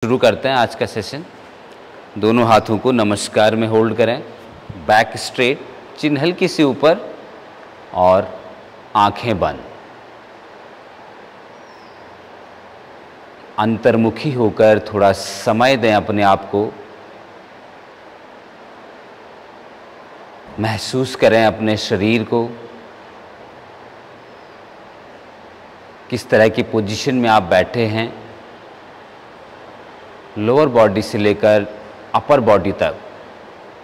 शुरू करते हैं आज का सेशन। दोनों हाथों को नमस्कार में होल्ड करें, बैक स्ट्रेट, चिन हल्की सी ऊपर और आंखें बंद। अंतर्मुखी होकर थोड़ा समय दें अपने आप को। महसूस करें अपने शरीर को, किस तरह की पोजीशन में आप बैठे हैं। लोअर बॉडी से लेकर अपर बॉडी तक,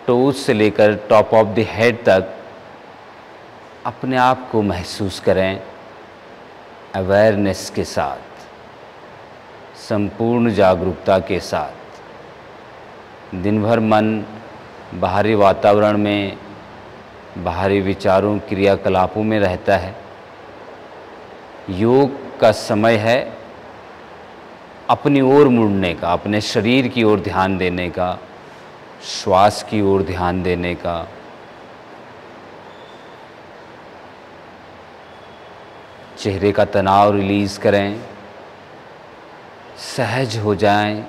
टोज से लेकर टॉप ऑफ द हेड तक अपने आप को महसूस करें अवेयरनेस के साथ, संपूर्ण जागरूकता के साथ। दिन भर मन बाहरी वातावरण में, बाहरी विचारों, क्रियाकलापों में रहता है। योग का समय है अपनी ओर मुड़ने का, अपने शरीर की ओर ध्यान देने का, श्वास की ओर ध्यान देने का। चेहरे का तनाव रिलीज करें, सहज हो जाएं।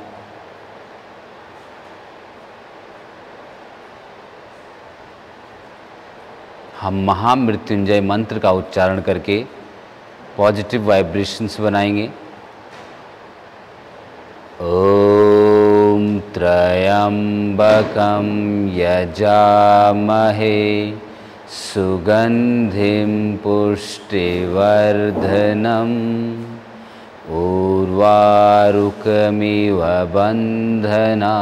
हम महामृत्युंजय मंत्र का उच्चारण करके पॉजिटिव वाइब्रेशंस बनाएंगे। ओम त्र्यंबकं यजामहे सुगंधिं पुष्टिवर्धनम् उर्वारुकमिव बन्धनात्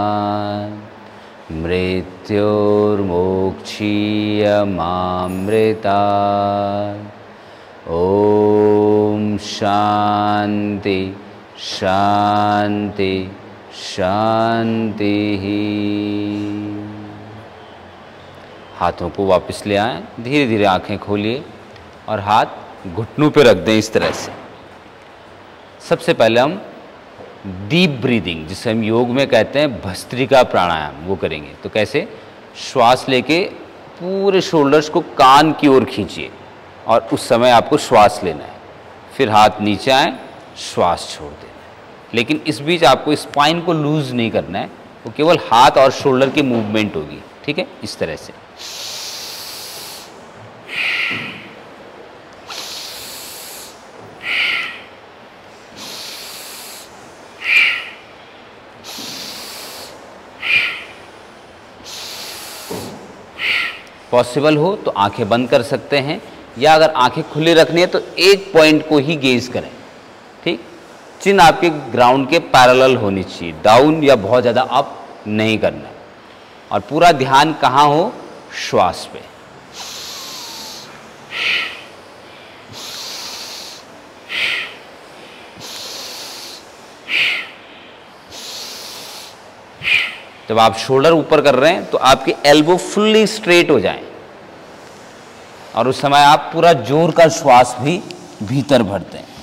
मृत्योर्मोक्षीयमामृतात्। ओम शांति शांति शांति ही। हाथों को वापस ले आएं, धीरे धीरे आंखें खोलिए और हाथ घुटनों पे रख दें इस तरह से। सबसे पहले हम डीप ब्रीदिंग, जिसे हम योग में कहते हैं भस्त्रिका प्राणायाम, वो करेंगे। तो कैसे? श्वास लेके पूरे शोल्डर्स को कान की ओर खींचिए और उस समय आपको श्वास लेना है। फिर हाथ नीचे आए, श्वास छोड़ देना है। लेकिन इस बीच आपको स्पाइन को लूज नहीं करना है, वो केवल हाथ और शोल्डर की मूवमेंट होगी। ठीक है, इस तरह से। पॉसिबल हो तो आंखें बंद कर सकते हैं, या अगर आंखें खुली रखनी है तो एक पॉइंट को ही गेज करें। ठीक, चिन आपके ग्राउंड के पैरेलल होनी चाहिए, डाउन या बहुत ज़्यादा अप नहीं करना है। और पूरा ध्यान कहाँ हो? श्वास पे। जब आप शोल्डर ऊपर कर रहे हैं तो आपके एल्बो फुल्ली स्ट्रेट हो जाएं, और उस समय आप पूरा जोर का श्वास भी भीतर भरते हैं।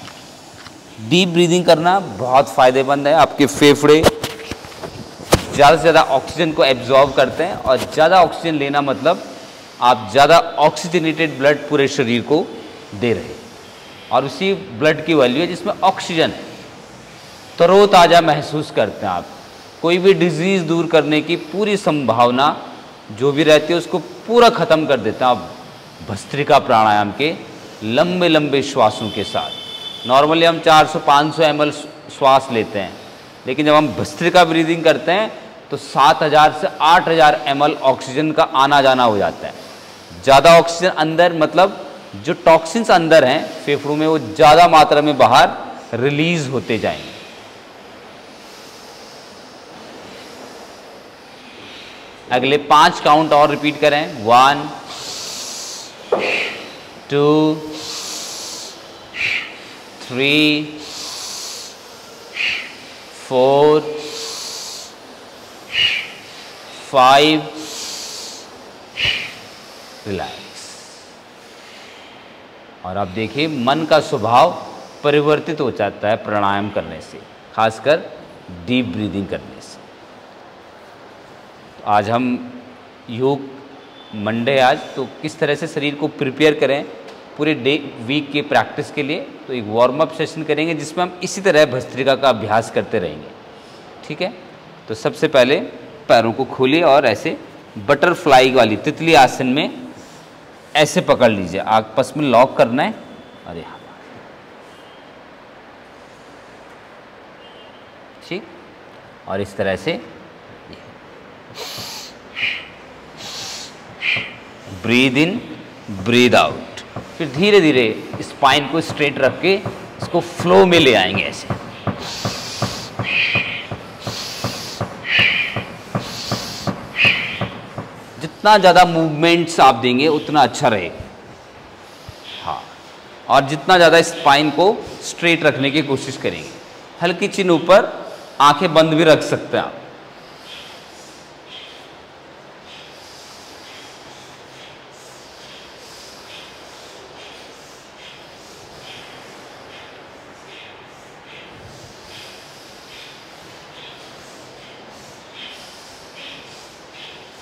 डीप ब्रीदिंग करना बहुत फ़ायदेमंद है। आपके फेफड़े ज़्यादा से ज़्यादा ऑक्सीजन को एब्जॉर्ब करते हैं, और ज़्यादा ऑक्सीजन लेना मतलब आप ज़्यादा ऑक्सीजनेटेड ब्लड पूरे शरीर को दे रहे हैं, और उसी ब्लड की वैल्यू है जिसमें ऑक्सीजन है। तरोताज़ा महसूस करते हैं आप। कोई भी डिजीज़ दूर करने की पूरी संभावना जो भी रहती है उसको पूरा ख़त्म कर देते हैं आप भस्त्रिका प्राणायाम के लंबे लंबे श्वासों के साथ। नॉर्मली हम 400-500 ml श्वास लेते हैं, लेकिन जब हम भस्त्रिका ब्रीदिंग करते हैं तो 7000 से 8000 ml ऑक्सीजन का आना जाना हो जाता है। ज़्यादा ऑक्सीजन अंदर, मतलब जो टॉक्सिन्स अंदर हैं फेफड़ों में, वो ज़्यादा मात्रा में बाहर रिलीज होते जाएंगे। अगले 5 काउंट और रिपीट करें। 1 2 3 4 5। रिलैक्स। और आप देखिए मन का स्वभाव परिवर्तित हो जाता है प्राणायाम करने से, खासकर डीप ब्रीदिंग करने से। तो आज हम योग मंडे आज, तो किस तरह से शरीर को प्रिपेयर करें पूरे वीक की प्रैक्टिस के लिए। तो एक वार्म अप सेशन करेंगे जिसमें हम इसी तरह भस्त्रिका का अभ्यास करते रहेंगे। ठीक है। तो सबसे पहले पैरों को खोलिए और ऐसे बटरफ्लाई वाली तितली आसन में ऐसे पकड़ लीजिए, आपस में लॉक करना है और यहाँ, ठीक। और इस तरह से ब्रीद इन ब्रीद आउट। फिर धीरे धीरे स्पाइन को स्ट्रेट रख के इसको फ्लो में ले आएंगे ऐसे। जितना ज़्यादा मूवमेंट्स आप देंगे उतना अच्छा रहेगा। हाँ, और जितना ज़्यादा स्पाइन को स्ट्रेट रखने की कोशिश करेंगे। हल्की चिन ऊपर, आंखें बंद भी रख सकते हैं आप।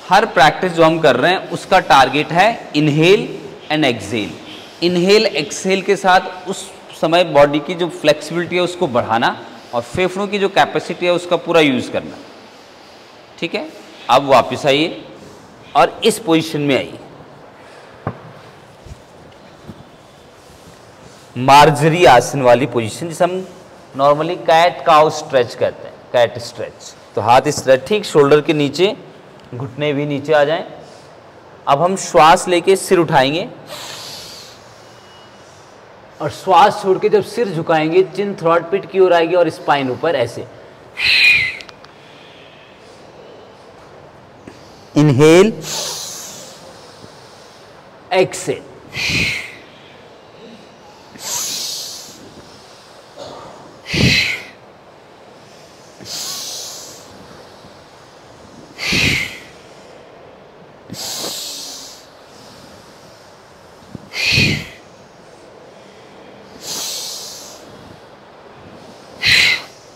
हर प्रैक्टिस जो हम कर रहे हैं उसका टारगेट है inhale and exhale. Inhale exhale के साथ उस समय बॉडी की जो फ्लेक्सिबिलिटी है उसको बढ़ाना और फेफड़ों की जो कैपेसिटी है उसका पूरा यूज़ करना, ठीक है। अब वापस आइए और इस पोजीशन में आइए, मार्जरी आसन वाली पोजीशन, जिसे हम नॉर्मली कैट काउ स्ट्रेच कहते हैं, कैट स्ट्रेच। तो हाथ इस तरह ठीक शोल्डर के नीचे, घुटने भी नीचे आ जाएं। अब हम श्वास लेके सिर उठाएंगे और श्वास छोड़ के जब सिर झुकाएंगे चिन थ्रॉट पिट की ओर आएगी और स्पाइन ऊपर ऐसे। Inhale, exhale.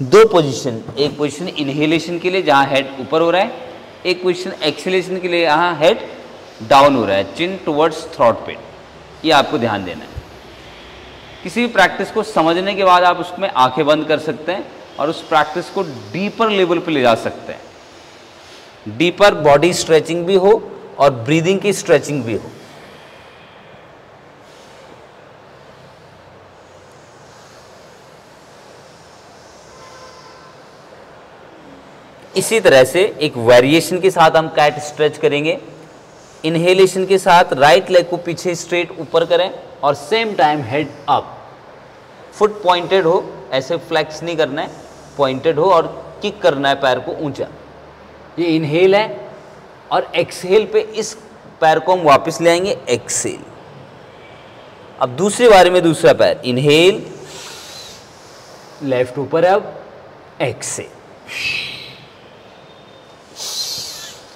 दो पोजीशन, एक पोजीशन इनहेलेशन के लिए जहां हेड ऊपर हो रहा है, एक पोजीशन एक्सेलेशन के लिए यहाँ हेड डाउन हो रहा है, चिन टुवर्ड्स थ्रॉट पिट। ये आपको ध्यान देना है। किसी भी प्रैक्टिस को समझने के बाद आप उसमें आंखें बंद कर सकते हैं और उस प्रैक्टिस को डीपर लेवल पे ले जा सकते हैं। डीपर बॉडी स्ट्रेचिंग भी हो और ब्रीदिंग की स्ट्रेचिंग भी हो। इसी तरह से एक वेरिएशन के साथ हम कैट स्ट्रेच करेंगे। इनहेलेशन के साथ राइट लेग को पीछे स्ट्रेट ऊपर करें और same time head up, foot pointed हो, ऐसे फ्लेक्स नहीं करना है, पॉइंटेड हो और किक करना है पैर को ऊंचा। ये इनहेल है और एक्सहेल पे इस पैर को हम वापस ले आएंगे, एक्सहेल। अब दूसरी बारी में दूसरा पैर, इनहेल, लेफ्ट ऊपर है, अब एक्सहेल,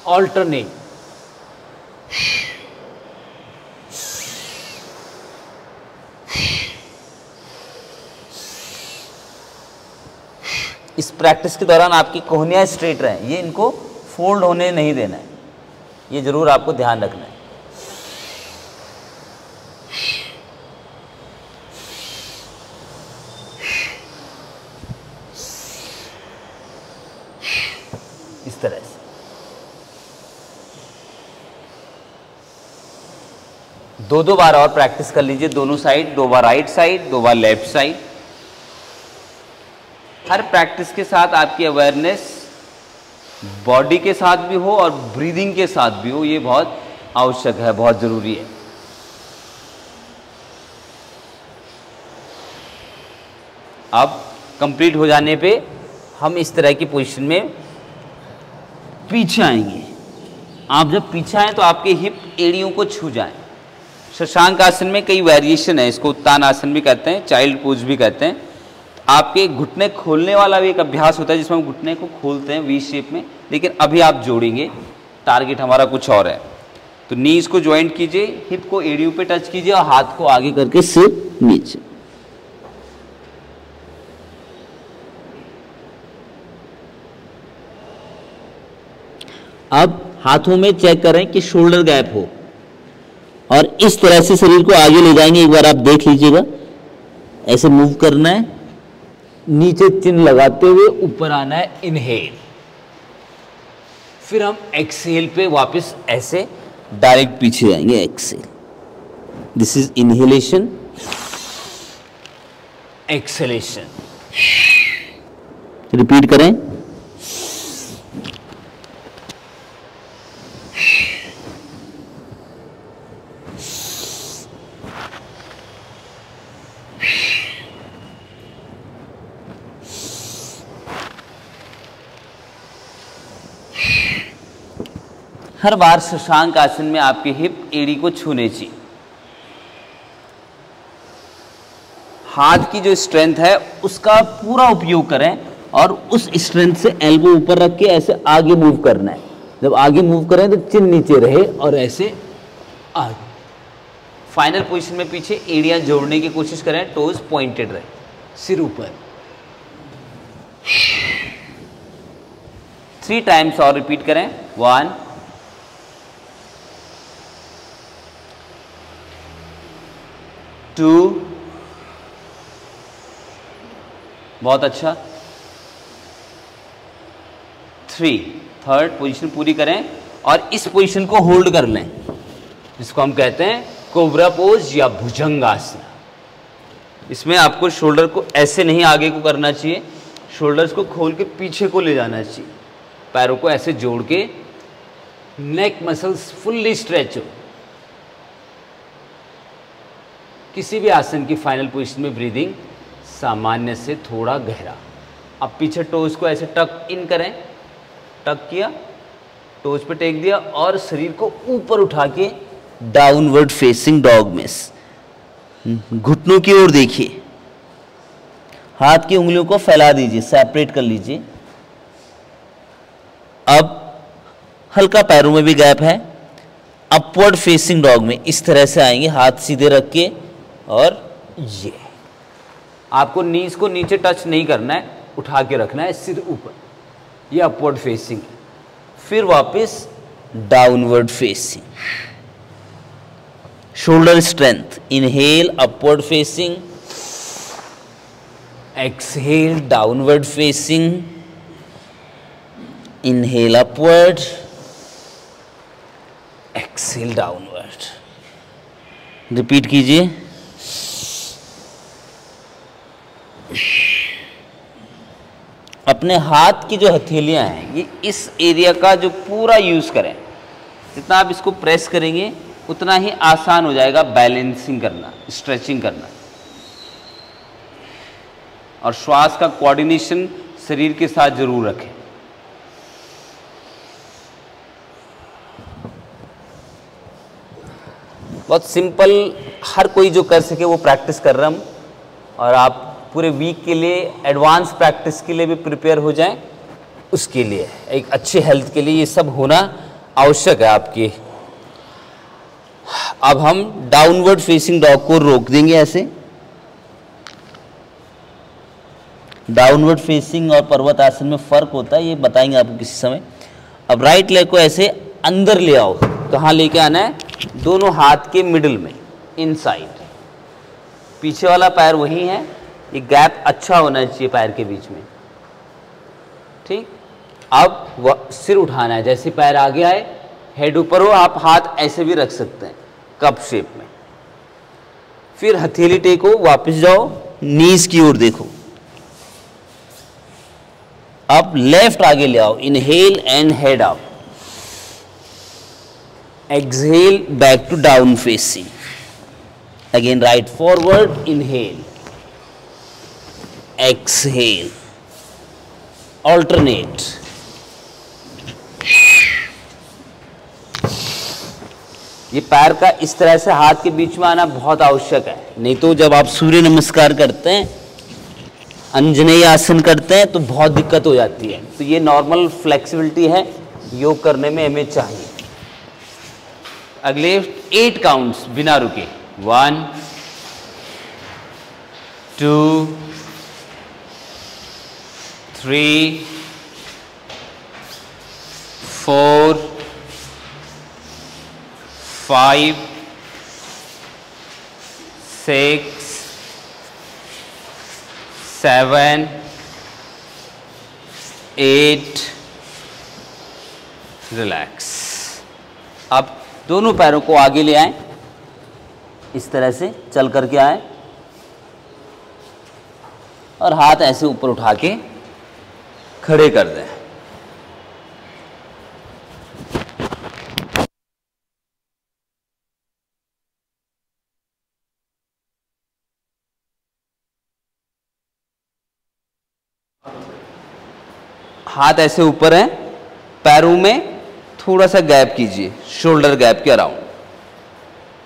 ऑल्टरनेट। इस प्रैक्टिस के दौरान आपकी कोहनियाँ स्ट्रेट रहें, ये इनको फोल्ड होने नहीं देना है, ये जरूर आपको ध्यान रखना है। इस तरह से दो बार और प्रैक्टिस कर लीजिए, दोनों साइड, 2 बार राइट साइड, 2 बार लेफ्ट साइड। हर प्रैक्टिस के साथ आपकी अवेयरनेस बॉडी के साथ भी हो और ब्रीदिंग के साथ भी हो, ये बहुत आवश्यक है, बहुत जरूरी है। अब कंप्लीट हो जाने पे हम इस तरह की पोजीशन में पीछे आएंगे। आप जब पीछे आए तो आपके हिप एड़ियों को छू जाएं। शशांक आसन में कई वेरिएशन है, इसको उत्तान आसन भी कहते हैं, चाइल्ड पोज भी कहते हैं। आपके घुटने खोलने वाला भी एक अभ्यास होता है जिसमें हम घुटने को खोलते हैं वी शेप में, लेकिन अभी आप जोड़ेंगे, टारगेट हमारा कुछ और है। तो नीज को ज्वाइंट कीजिए, हिप को एड़ियों पे टच कीजिए और हाथ को आगे करके सिर नीचे। अब हाथों में चेक करें कि शोल्डर गैप हो और इस तरह से शरीर को आगे ले जाएंगे। एक बार आप देख लीजिएगा, ऐसे मूव करना है, नीचे चिन्ह लगाते हुए ऊपर आना है, इनहेल। फिर हम एक्सहेल पे वापस ऐसे डायरेक्ट पीछे आएंगे, exhale. This is inhalation, exhalation. Repeat करें। हर बार शशांक आसन में आपके हिप एड़ी को छूने चाहिए। हाथ की जो स्ट्रेंथ है उसका पूरा उपयोग करें और उस स्ट्रेंथ से एल्बो ऊपर रख के ऐसे आगे मूव करना है। जब आगे मूव करें तो चिन नीचे रहे और ऐसे आगे। फाइनल पोजीशन में पीछे एड़ियां जोड़ने की कोशिश करें, टोज पॉइंटेड रहे, सिर ऊपर। 3 टाइम्स और रिपीट करें। 1 2, बहुत अच्छा, 3, थर्ड पोजीशन पूरी करें और इस पोजीशन को होल्ड कर लें, जिसको हम कहते हैं कोबरा पोज या भुजंगासन। इसमें आपको शोल्डर को ऐसे नहीं आगे को करना चाहिए, शोल्डर्स को खोल के पीछे को ले जाना चाहिए, पैरों को ऐसे जोड़ के नेक मसल्स फुल्ली स्ट्रेच हो। किसी भी आसन की फाइनल पोजीशन में ब्रीदिंग सामान्य से थोड़ा गहरा। अब पीछे टोज को ऐसे टक इन करें, टक किया, टोज पे टेक दिया और शरीर को ऊपर उठा के डाउनवर्ड फेसिंग डॉग में घुटनों की ओर देखिए। हाथ की उंगलियों को फैला दीजिए, सेपरेट कर लीजिए। अब हल्का पैरों में भी गैप है। अपवर्ड फेसिंग डॉग में इस तरह से आएंगे, हाथ सीधे रख के, और ये आपको नीज को नीचे टच नहीं करना है, उठा के रखना है, सिर ऊपर। ये अपवर्ड फेसिंग। फिर वापस downward facing, shoulder strength. Inhale upward facing, exhale downward facing, inhale upward, exhale downward. Repeat कीजिए। अपने हाथ की जो हथेलियां हैं ये इस एरिया का जो पूरा यूज करें। जितना आप इसको प्रेस करेंगे उतना ही आसान हो जाएगा बैलेंसिंग करना, स्ट्रेचिंग करना। और श्वास का कोऑर्डिनेशन शरीर के साथ जरूर रखें। बहुत सिंपल, हर कोई जो कर सके वो प्रैक्टिस कर रहा हूँ, और आप पूरे वीक के लिए एडवांस प्रैक्टिस के लिए भी प्रिपेयर हो जाएं। उसके लिए एक अच्छे हेल्थ के लिए ये सब होना आवश्यक है आपके। अब हम डाउनवर्ड फेसिंग डॉग को रोक देंगे ऐसे। डाउनवर्ड फेसिंग और पर्वत आसन में फर्क होता है, ये बताएंगे आपको किसी समय। अब राइट लेग को ऐसे अंदर ले आओ। कहाँ लेके आना है? दोनों हाथ के मिडिल में, इनसाइड। पीछे वाला पैर वही है, ये गैप अच्छा होना चाहिए पैर के बीच में। ठीक। अब सिर उठाना है, जैसे पैर आगे आए, हेड ऊपर हो, आप हाथ ऐसे भी रख सकते हैं कप शेप में। फिर हथेली टेको, वापस जाओ, नीज की ओर देखो। अब लेफ्ट आगे ले आओ, inhale and head up, exhale back to down facing, again right forward, inhale, exhale, alternate। ये पैर का इस तरह से हाथ के बीच में आना बहुत आवश्यक है, नहीं तो जब आप सूर्य नमस्कार करते हैं, अंजनेय आसन करते हैं तो बहुत दिक्कत हो जाती है। तो ये नॉर्मल फ्लेक्सिबिलिटी है, योग करने में हमें चाहिए। अगले 8 काउंट्स बिना रुके। 1 2 3 4 5 6 7, 8, रिलैक्स। अब दोनों पैरों को आगे ले आएं, इस तरह से चल करके आए और हाथ ऐसे ऊपर उठा के खड़े कर दें। हाथ ऐसे ऊपर हैं, पैरों में थोड़ा सा गैप कीजिए, शोल्डर गैप के अराउंड,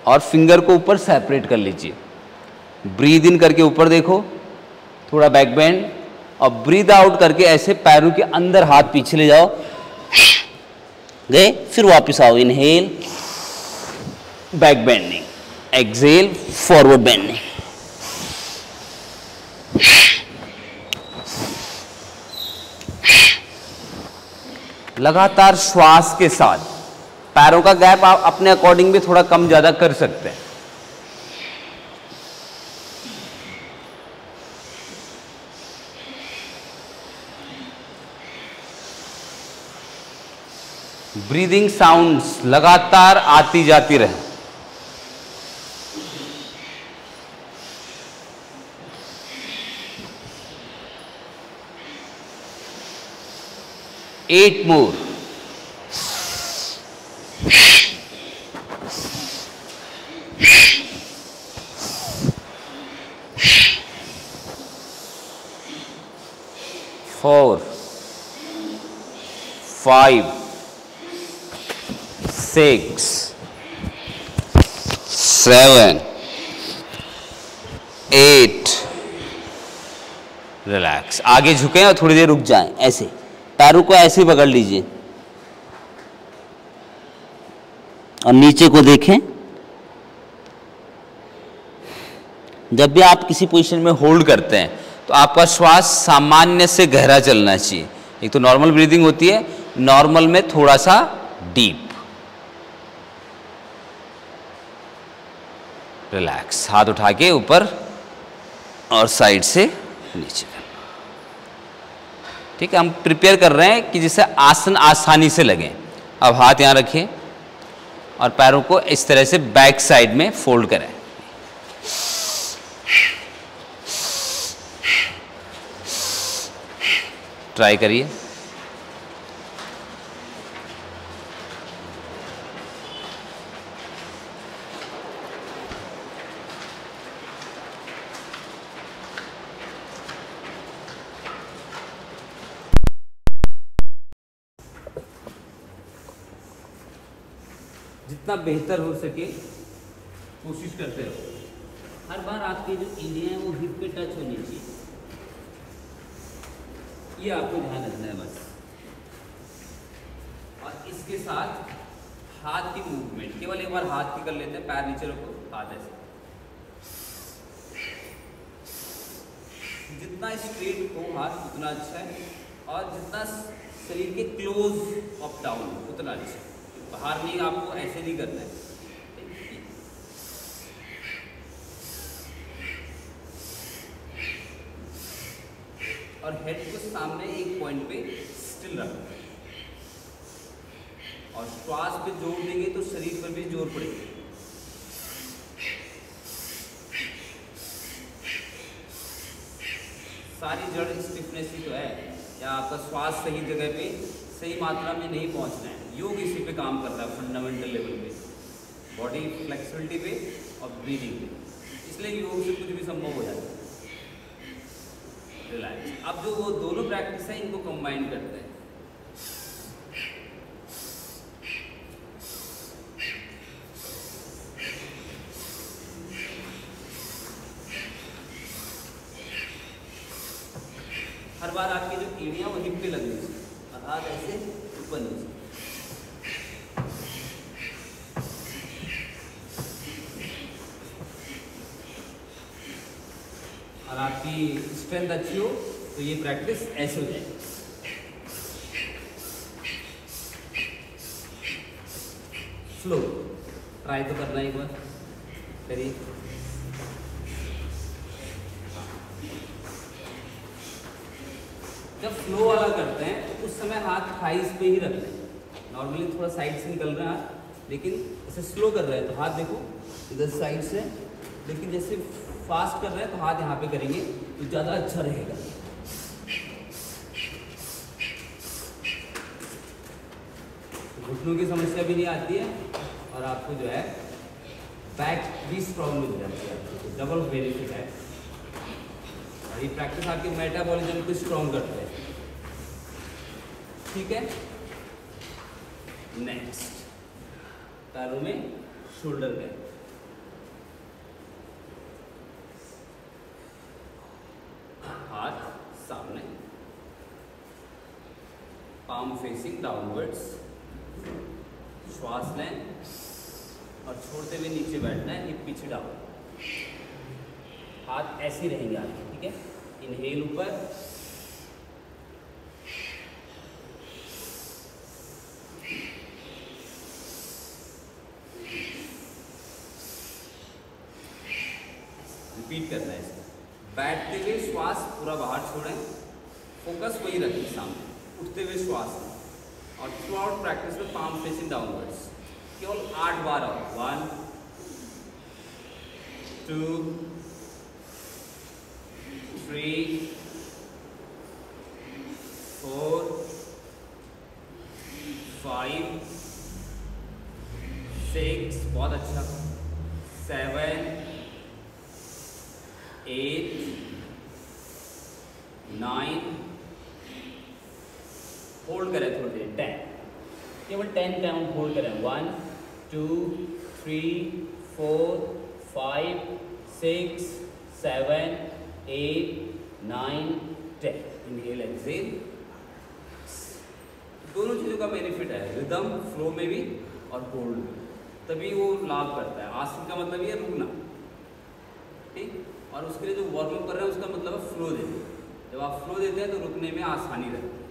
और फिंगर को ऊपर सेपरेट कर लीजिए। ब्रीद इन करके ऊपर देखो, थोड़ा बैक बेंड, और ब्रीद आउट करके ऐसे पैरों के अंदर हाथ पीछे ले जाओ, गए, फिर वापस आओ। Inhale, back bending, exhale, forward bending. लगातार श्वास के साथ पैरों का गैप आप अपने अकॉर्डिंग भी थोड़ा कम ज्यादा कर सकते हैं। ब्रीदिंग साउंड्स लगातार आती जाती रहे। Eight more. Four, 5, 6, 7, 8, relax. आगे झुकें और थोड़ी देर रुक जाएं, ऐसे पैरों को ऐसे ही पकड़ लीजिए और नीचे को देखें। जब भी आप किसी पोजीशन में होल्ड करते हैं तो आपका श्वास सामान्य से गहरा चलना चाहिए। एक तो नॉर्मल ब्रीदिंग होती है, नॉर्मल में थोड़ा सा डीप। रिलैक्स। हाथ उठा के ऊपर और साइड से नीचे। ठीक है, हम प्रिपेयर कर रहे हैं कि जिससे आसन आसानी से लगे। अब हाथ यहाँ रखें और पैरों को इस तरह से बैक साइड में फोल्ड करें। ट्राई करिए। जितना बेहतर हो सके कोशिश करते रहो। हर बार आपकी जो एरिया है वो हिप पे टच होनी चाहिए, ये आपको ध्यान रखना है बस। और इसके साथ हाथ की मूवमेंट, केवल एक बार हाथ की कर लेते हैं, पैर नीचे रखो, हाथ ऐसे। जितना स्ट्रेट हो हाथ उतना अच्छा है, और जितना शरीर के क्लोज अप डाउन उतना अच्छा है। बाहर नहीं, आपको ऐसे नहीं करना है। और हेड को सामने एक पॉइंट पे स्टिल रखना है, और श्वास पे जोर देंगे तो शरीर पर भी जोर पड़ेगा। सारी जड़ स्टिफनेस ही तो है, या आपका श्वास सही जगह पे सही मात्रा में नहीं पहुंचना है। योग इसी पे काम कर रहा है, फंडामेंटल लेवल पे, बॉडी फ्लेक्सिबिलिटी पे और ब्रीदिंग पे। इसलिए योग से कुछ भी संभव हो जाता है। रिलैक्स। अब जो वो दोनों प्रैक्टिस है, इनको कंबाइन करते हैं। हर बार आपकी जो एड़ियां वो हिप पे लगनी चाहिए, और हाथ ऐसे ऊपर नीचे। और आपकी स्ट्रेंथ अच्छी हो तो ये प्रैक्टिस ऐसे हो जाएगी। स्लो ट्राई तो करना एक बार करिए। जब फ्लो वाला करते हैं तो उस समय हाथ थाइस पे ही रखते हैं। नॉर्मली थोड़ा साइड से निकल रहा है, लेकिन इसे स्लो कर रहे हैं तो हाथ देखो इधर साइड से, लेकिन जैसे फास्ट कर रहे हैं तो हाथ यहाँ पे करेंगे तो ज़्यादा अच्छा रहेगा। घुटनों की समस्या भी नहीं आती है और आपको जो है बैक भी स्ट्रॉन्ग मिल जाती है, आपको डबल बेनिफिट है। और ये प्रैक्टिस आपके मेटाबॉलिज्म को स्ट्रॉन्ग करते हैं। ठीक है, नेक्स्ट पैरों में शोल्डर गैप। हाथ सामने, पाम फेसिंग डाउनवर्ड्स, श्वास लें और छोड़ते हुए नीचे बैठना है, ये पीछे डाउन। हाथ ऐसे रहेंगे आपके, ठीक है। इनहेल ऊपर, रिपीट करना है इसको। बैठते हुए श्वास पूरा बाहर छोड़ें, फोकस वही रखें सामने, उठते हुए श्वास और थ्रू आउट प्रैक्टिस में पाम फेसिंग डाउनवर्ड्स। केवल 8 बार आओ। 1 2 3 4 5 6, बहुत अच्छा, 7 8 9, होल्ड करें थोड़ी देर, 10, केवल 10 काउंट होल्ड करें। 1 2 3 4 5 6 7 8 9 10। Inhale exhale. दोनों चीज़ों का बेनिफिट है, रिदम फ्लो में भी और होल्ड में, तभी वो लाभ करता है। आसन का मतलब ये रुकना, ठीक, और उसके लिए जो वार्म कर रहे हैं उसका मतलब है फ्लो देना। जब आप फ्लो देते हैं तो रुकने में आसानी रहती है,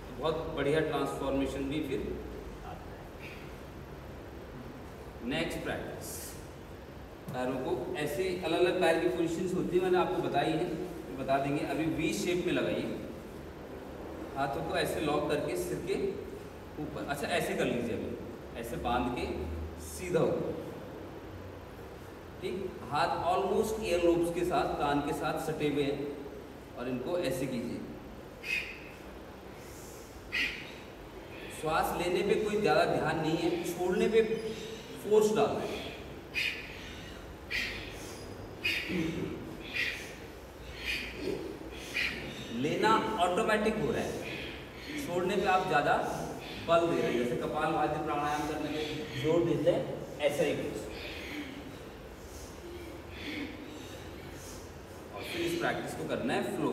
तो बहुत बढ़िया ट्रांसफॉर्मेशन भी फिर आता है। नेक्स्ट प्रैक्टिस, पैरों को ऐसे अलग अलग पैर की पोजीशंस होती है, मैंने आपको बताई है, तो बता देंगे। अभी वी शेप में लगाइए, हाथों को ऐसे लॉक करके सिर के ऊपर, अच्छा ऐसे कर लीजिए, अभी ऐसे बांध के सीधा ऊपर, ठीक। हाथ ऑलमोस्ट ईयर लोब्स के साथ, कान के साथ सटे हुए हैं और इनको ऐसे कीजिए। श्वास लेने पे कोई ज़्यादा ध्यान नहीं है, छोड़ने पे फोर्स डालना है। लेना ऑटोमेटिक हो रहा है, छोड़ने पे आप ज़्यादा बल दे रहे हैं। जैसे कपालभाति प्राणायाम करने में जोर देते हैं, ऐसा ही कुछ। और फिर इस प्रैक्टिस को करना है फ्लो।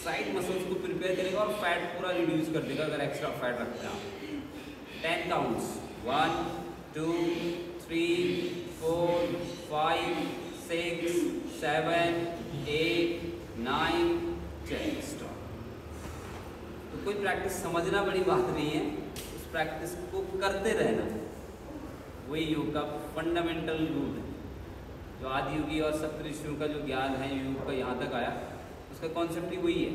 साइड मसल्स को प्रिपेयर करेगा और फैट पूरा रिड्यूस कर देगा अगर एक्स्ट्रा फैट रखते हैं आप। 10 काउंट्स, 1 2 3 4 5 6 7 8 9 10। स्टॉप। तो कोई प्रैक्टिस समझना बड़ी बात नहीं है, उस प्रैक्टिस को करते रहना, वही योग का फंडामेंटल रूल है। जो आदि योगी और सप्तऋषियों का जो ज्ञान है योग का यहाँ तक आया, उसका कॉन्सेप्ट ही वही है।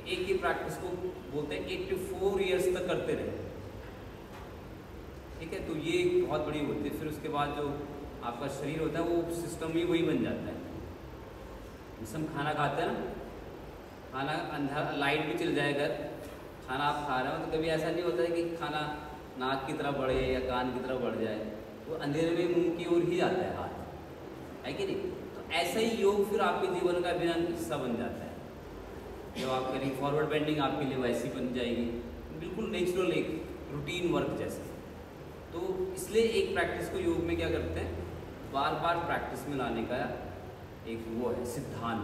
एक ही प्रैक्टिस को बोलते हैं 84 ईयर्स तक करते रहे, ठीक है। तो ये बहुत बड़ी होती है। फिर उसके बाद जो आपका शरीर होता है वो सिस्टम ही वही बन जाता है। जैसे हम खाना खाते हैं ना, खाना अंधा लाइट भी चल जाए अगर खाना आप खा रहे हो, तो कभी ऐसा नहीं होता है कि खाना नाक की तरफ बढ़े या कान की तरफ बढ़ जाए, वो अंधेरे में मुंह की ओर ही जाता है हाथ, है कि नहीं। तो ऐसा ही योग फिर आपके जीवन का अभिन्न हिस्सा बन जाता है। जब आप करेंगे फॉरवर्ड बेंडिंग आपके लिए वैसी बन जाएगी, बिल्कुल नेचुरल एक रूटीन वर्क जैसे। तो इसलिए एक प्रैक्टिस को योग में क्या करते हैं, बार बार प्रैक्टिस में लाने का एक वो है सिद्धांत।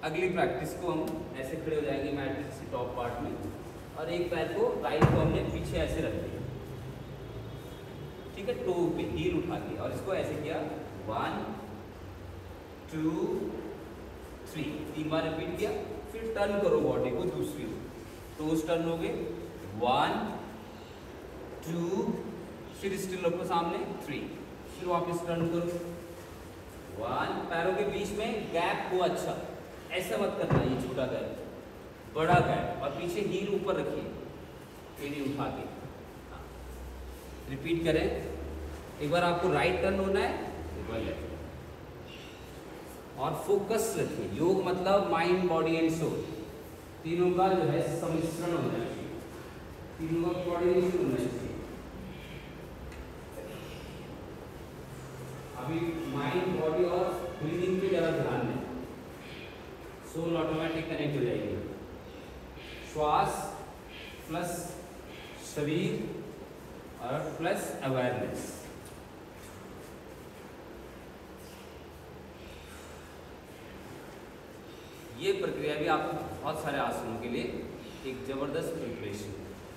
अगली प्रैक्टिस को हम ऐसे खड़े हो जाएंगे मैट्रिक्स के टॉप पार्ट में, और एक पैर को राइट को हमने पीछे ऐसे रख दिया, ठीक है, टो पे हील उठा के, और इसको ऐसे किया 1 2 3, 3 बार रिपीट किया। फिर टर्न करो बॉडी को दूसरी ओर, टोस टर्न हो गए 1 2, फिर स्टिल रखो सामने 3, फिर वापस टर्न करो, 1, पैरों के बीच में गैप हो, अच्छा ऐसा मत करना, ये छोटा गैप, बड़ा गैप, और पीछे हील ऊपर रखिए, एड़ी उठा के। रिपीट करें, एक बार आपको राइट टर्न होना है, एक बार लेफ्ट, और फोकस रखिए। योग मतलब माइंड, बॉडी एंड सोल, तीनों का जो है सम्मिश्रण होना चाहिए, तीनों का कोऑर्डिनेशन होना चाहिए। अभी माइंड, बॉडी और ब्रीदिंग पे ज़्यादा ध्यान दें, सोल ऑटोमेटिक कनेक्ट हो जाएगी। श्वास प्लस शरीर और प्लस अवेयरनेस। ये प्रक्रिया भी आपको बहुत सारे आसनों के लिए एक ज़बरदस्त प्रिपरेशन।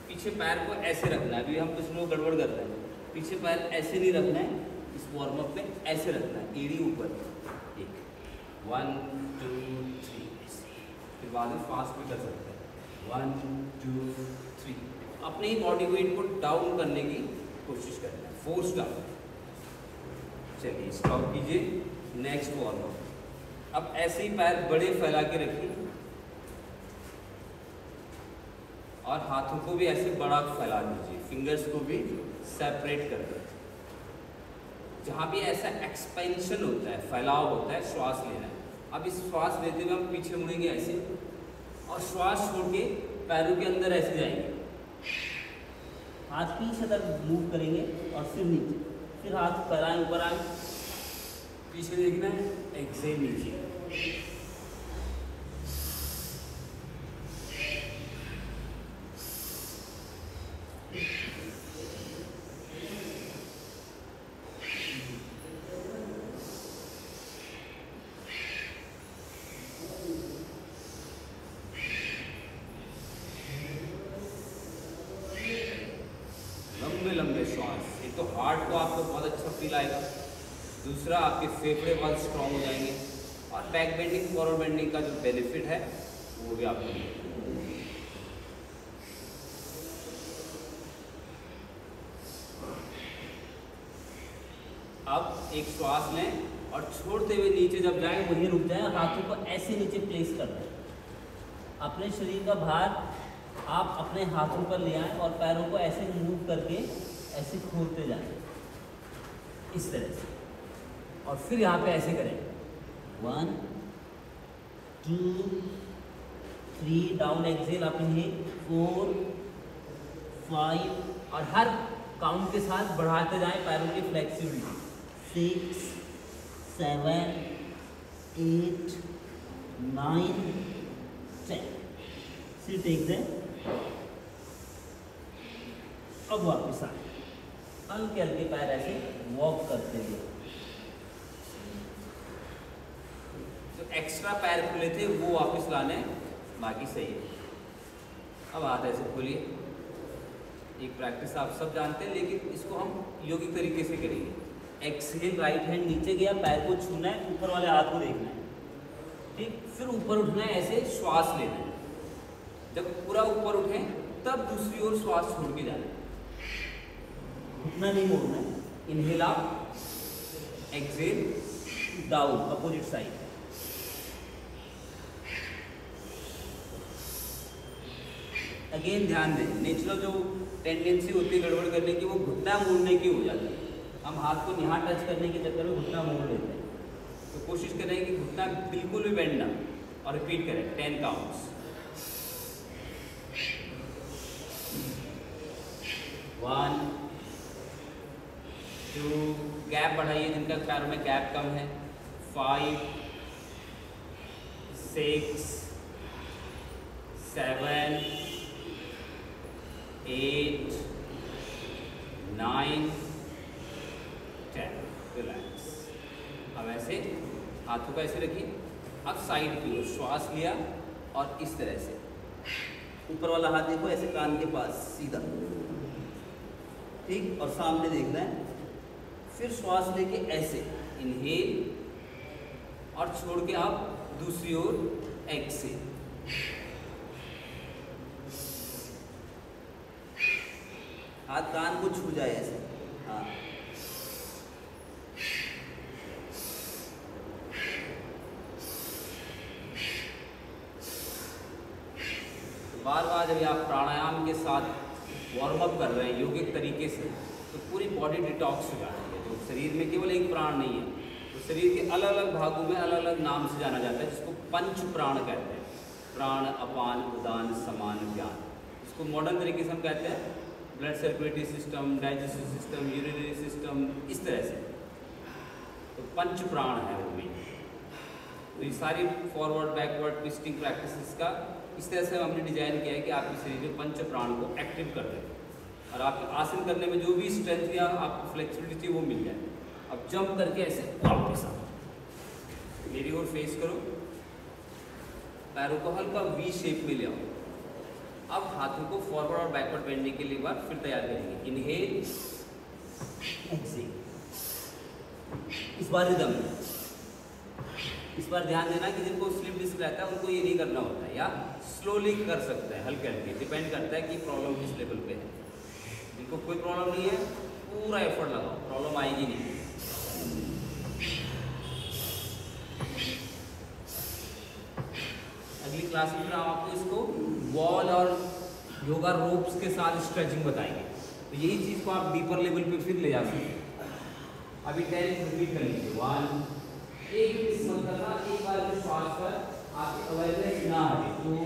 पीछे पैर को ऐसे रखना है, अभी हम कुछ लोग गड़बड़ कर रहे हैं, पीछे पैर ऐसे नहीं रखना है, इस वार्म अप पे ऐसे रखना है, एड़ी ऊपर, एक 1 2 3 ऐसे, फिर बाद में फास्ट भी कर सकते हैं, 1 2 3, अपने ही बॉडी वेट को डाउन करने की कोशिश करना है, फोर्स डाउन। चलिए स्टॉप कीजिए, नेक्स्ट वार्म अप। अब ऐसे ही पैर बड़े फैला के रखिए और हाथों को भी ऐसे बड़ा फैला दीजिए, फिंगर्स को भी सेपरेट कर दीजिए। जहाँ भी ऐसा एक्सपेंशन होता है, फैलाव होता है, श्वास लेना है। अब इस श्वास लेते हुए हम पीछे मुड़ेंगे ऐसे, और श्वास छोड़ के पैरों के अंदर ऐसे जाएंगे, हाथ पीछे तक मूव करेंगे और फिर नीचे, फिर हाथ फैलाएं, ऊपर आए, पीछे देखना है, एक्सेल नीचे। लंबे लंबे श्वास, एक तो हार्ट को आपको बहुत अच्छा फील आएगा, दूसरा आपके फेफड़े बहुत स्ट्रांग हो जाएंगे, और बैक बेंडिंग, फॉरवर्ड बेंडिंग का जो बेनिफिट है वो भी आपको मिलेगा। अब एक श्वास लें और छोड़ते हुए नीचे जब जाएं वहीं रुक जाएं, हाथों को ऐसे नीचे प्लेस कर दें। अपने शरीर का भार आप अपने हाथों पर ले आएं और पैरों को ऐसे मूव करके ऐसे खोलते जाएं, इस तरह से, और फिर यहाँ पे ऐसे करें, 1 2 3, डाउन एक्सेल, अप इनहेल, 4 5, और हर काउंट के साथ बढ़ाते जाएं पैरों की फ्लेक्सिबिलिटी, 6 7 8 9 10। सिट एक्सेल, अब वापस आए, हल्के हल्के पैर ऐसे वॉक करते हुए, जो एक्स्ट्रा पैर खुले थे वो वापस लाने, बाकी सही है। अब हाथ ऐसे खोलिए, एक प्रैक्टिस आप सब जानते हैं, लेकिन इसको हम योगिक तरीके से करेंगे। एक्सहेल, राइट हैंड नीचे गया, पैर को छूना है, ऊपर वाले हाथ को देखना है, ठीक, फिर ऊपर उठना है, ऐसे श्वास लेना है। जब पूरा ऊपर उठें तब दूसरी ओर श्वास छोड़ के जाना है, उठना नहीं, मोड़ना है। Inhale up, exhale down, opposite side. Again ध्यान दें, नेचुरल जो टेंडेंसी होती है गड़बड़ करने की, वो घुटना मोड़ने की हो जाती है। हम हाथ को यहाँ टच करने के चक्कर में घुटना मोड़ लेते हैं, तो कोशिश करें कि घुटना बिल्कुल भी बेंड ना, और रिपीट करें 10 काउंट्स। 1 2, गैप बढ़ाइए जिनका पैरों में गैप कम है, 5 6 7 8 9 10। रिलैक्स। अब ऐसे हाथों को ऐसे रखिए, अब साइड की ओर श्वास लिया और इस तरह से ऊपर वाला हाथ देखो ऐसे कान के पास सीधा, ठीक, और सामने देखना है। फिर श्वास लेके ऐसे इनहेल और छोड़ के आप दूसरी ओर एक्सहेल। हाथ कान को छू जाए ऐसे, हाँ, बार बार जब आप प्राणायाम के साथ वार्म अप कर रहे हैं योगिक तरीके से, तो पूरी बॉडी डिटॉक्स हो जाती है। तो शरीर में केवल एक प्राण नहीं है, तो शरीर के अलग अलग भागों में अलग अलग नाम से जाना जाता है, जिसको पंच प्राण कहते हैं। प्राण, अपान, उदान, समान, ज्ञान। इसको मॉडर्न तरीके से हम कहते हैं blood circulatory system, digestive system, urinary system, इस तरह से। तो पंच प्राण है वो भी। तो ये सारी फॉरवर्ड, बैकवर्ड, ट्विस्टिंग प्रैक्टिसेस का इस तरह से हमने डिजाइन किया है कि आपके शरीर के पंच प्राण को एक्टिव कर दें और आपके आसन करने में जो भी स्ट्रेंथ या आपको फ्लेक्सिबिलिटी वो मिल जाए। अब जंप करके ऐसे वापस आओ, मेरी ओर फेस करो, पैरों को हल्का वी शेप में ले आओ। अब हाथों को फॉरवर्ड और बैकवर्ड बेंडने के लिए बार फिर तैयार करेंगे। Inhale, exhale. इस बार रिदम में, इस बार ध्यान देना कि जिनको स्लिप डिस्क रहता है उनको ये नहीं करना होता है, या स्लोली कर सकते हैं, हल्के हल्के, डिपेंड करता है कि प्रॉब्लम किस लेवल पे है। जिनको कोई प्रॉब्लम नहीं है पूरा एफर्ट लगाओ, प्रॉब्लम आएगी नहीं। अगली क्लास में हम आपको इसको वॉल और योगा रोप्स के साथ स्ट्रेचिंग बताएंगे, तो यही चीज़ को आप डीपर लेवल पे फिर ले जा सकते हैं। अभी 10 रिपीट कर लीजिए। 1, एक मत करना, एक बार में श्वास पर आपकी अवेयरनेस ना हटे। 2,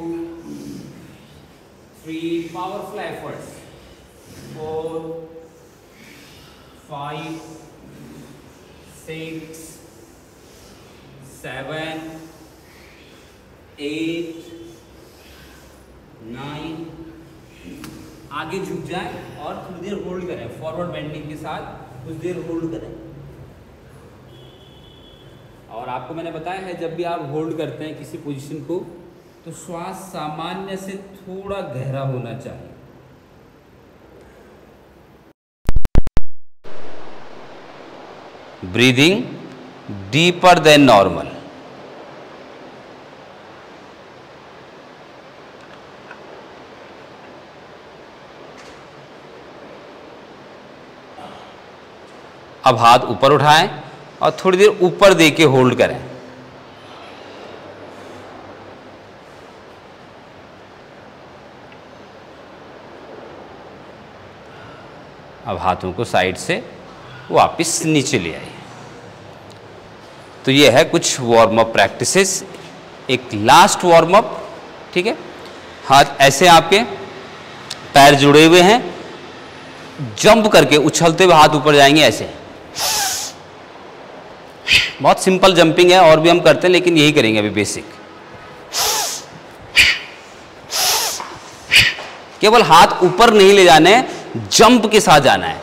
3, पावरफुल एफर्ट्स। 4, 5, 6, 7, 8, 9। आगे झुक जाए और थोड़ी देर होल्ड करें, फॉरवर्ड बेंडिंग के साथ कुछ देर होल्ड करें। और आपको मैंने बताया है जब भी आप होल्ड करते हैं किसी पोजीशन को, तो श्वास सामान्य से थोड़ा गहरा होना चाहिए। Breathing deeper than normal. अब हाथ ऊपर उठाएं और थोड़ी देर ऊपर दे के होल्ड करें। अब हाथों को साइड से वापस नीचे ले आइए। तो ये है कुछ वार्म अप प्रैक्टिसेस। एक लास्ट वार्म अप, ठीक है। हाथ ऐसे आपके पैर जुड़े हुए हैं, जंप करके उछलते हुए हाथ ऊपर जाएंगे ऐसे। बहुत सिंपल जंपिंग है, और भी हम करते हैं लेकिन यही करेंगे अभी बेसिक। केवल हाथ ऊपर नहीं ले जाने, जंप के साथ जाना है,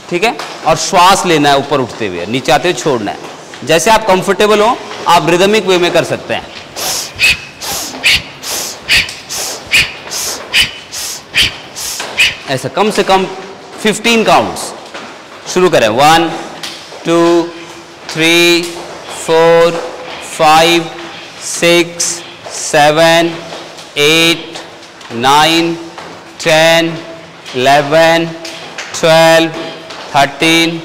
ठीक है। और श्वास लेना है ऊपर उठते हुए, नीचे आते हुए छोड़ना है। जैसे आप कंफर्टेबल हो आप रिदमिक वे में कर सकते हैं। ऐसा कम से कम 15 काउंट्स। शुरू करें। 1, 2, 3, 4, 5, 6, 7, 8, 9, 10, 11, 12, 13,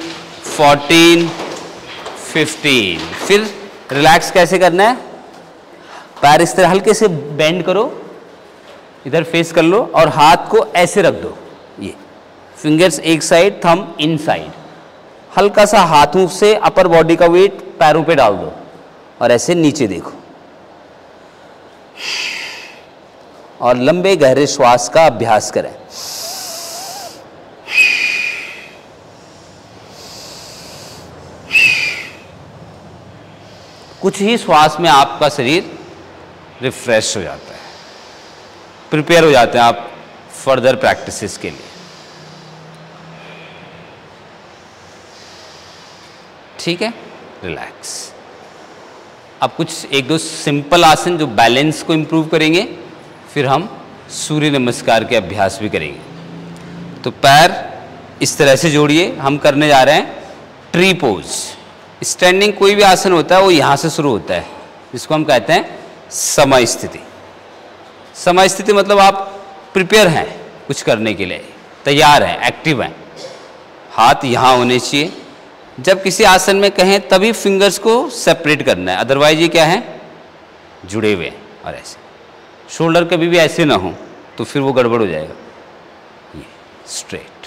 14, 15। फिर रिलैक्स कैसे करना है? पैर इस तरह हल्के से बेंड करो, इधर फेस कर लो और हाथ को ऐसे रख दो। ये फिंगर्स एक साइड, थंब इन साइड। हल्का सा हाथों से अपर बॉडी का वेट पैरों पे डाल दो और ऐसे नीचे देखो और लंबे गहरे श्वास का अभ्यास करें। कुछ ही श्वास में आपका शरीर रिफ्रेश हो जाता है, प्रिपेयर हो जाते हैं आप फर्दर प्रैक्टिसेस के लिए। ठीक है, रिलैक्स। अब कुछ एक दो सिंपल आसन जो बैलेंस को इम्प्रूव करेंगे, फिर हम सूर्य नमस्कार के अभ्यास भी करेंगे। तो पैर इस तरह से जोड़िए। हम करने जा रहे हैं ट्री पोज। स्टैंडिंग कोई भी आसन होता है वो यहाँ से शुरू होता है, जिसको हम कहते हैं समय स्थिति। समय स्थिति मतलब आप प्रिपेयर हैं कुछ करने के लिए, तैयार हैं, एक्टिव हैं। हाथ यहाँ होने चाहिए। जब किसी आसन में कहें तभी फिंगर्स को सेपरेट करना है, अदरवाइज ये क्या है, जुड़े हुए हैं और ऐसे। शोल्डर कभी भी ऐसे ना हो तो फिर वो गड़बड़ हो जाएगा। ये स्ट्रेट,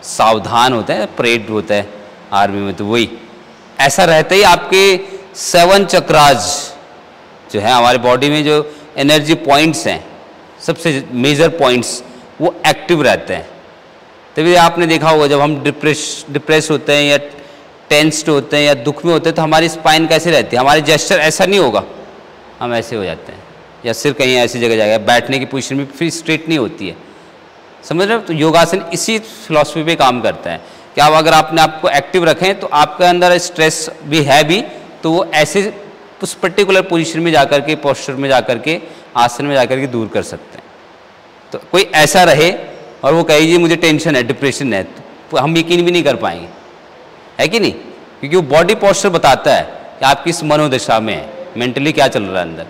सावधान होता है, परेड होता है आर्मी में, तो वही ऐसा रहते ही आपके 7 चक्रास जो है हमारे बॉडी में, जो एनर्जी पॉइंट्स हैं, सबसे मेजर पॉइंट्स, वो एक्टिव रहते हैं। तभी आपने देखा होगा जब हम डिप्रेस होते हैं या टेंस्ड होते हैं या दुख में होते हैं तो हमारी स्पाइन कैसे रहती है, हमारे जेस्चर ऐसा नहीं होगा, हम ऐसे हो जाते हैं, या सिर कहीं ऐसी जगह जाएगा, बैठने की पोजीशन में फिर स्ट्रेट नहीं होती है। समझ रहे हो? तो योगासन इसी फिलॉसफी पे काम करता है कि आप अगर आपने आपको एक्टिव रखें तो आपके अंदर स्ट्रेस भी है भी, तो वो ऐसे उस पर्टिकुलर पोजीशन में जाकर के, पोस्चर में जाकर के, आसन में जाकर के दूर कर सकते हैं। तो कोई ऐसा रहे और वो कहे जी मुझे टेंशन है, डिप्रेशन है, तो हम यकीन भी नहीं कर पाएंगे, है कि नहीं? क्योंकि वो बॉडी पोस्चर बताता है कि आप किस मनोदशा में है, मेंटली क्या चल रहा है अंदर।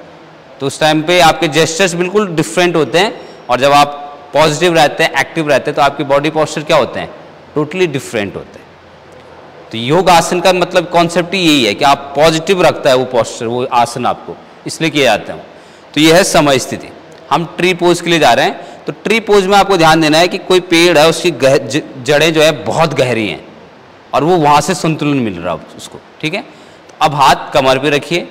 तो उस टाइम पे आपके जेस्चर्स बिल्कुल डिफरेंट होते हैं, और जब आप पॉजिटिव रहते हैं, एक्टिव रहते हैं, तो आपकी बॉडी पोस्चर क्या होते हैं, टोटली डिफरेंट होते हैं। तो योग आसन का मतलब कॉन्सेप्ट ही यही है कि आप पॉजिटिव रखता है वो पोस्चर, वो आसन आपको इसलिए किया जाता है। तो ये है समय स्थिति। हम ट्री पोज के लिए जा रहे हैं, तो ट्री पोज में आपको ध्यान देना है कि कोई पेड़ है, उसकी जड़ें जो है बहुत गहरी हैं और वो वहाँ से संतुलन मिल रहा है उसको, ठीक है? तो अब हाथ कमर पे रखिए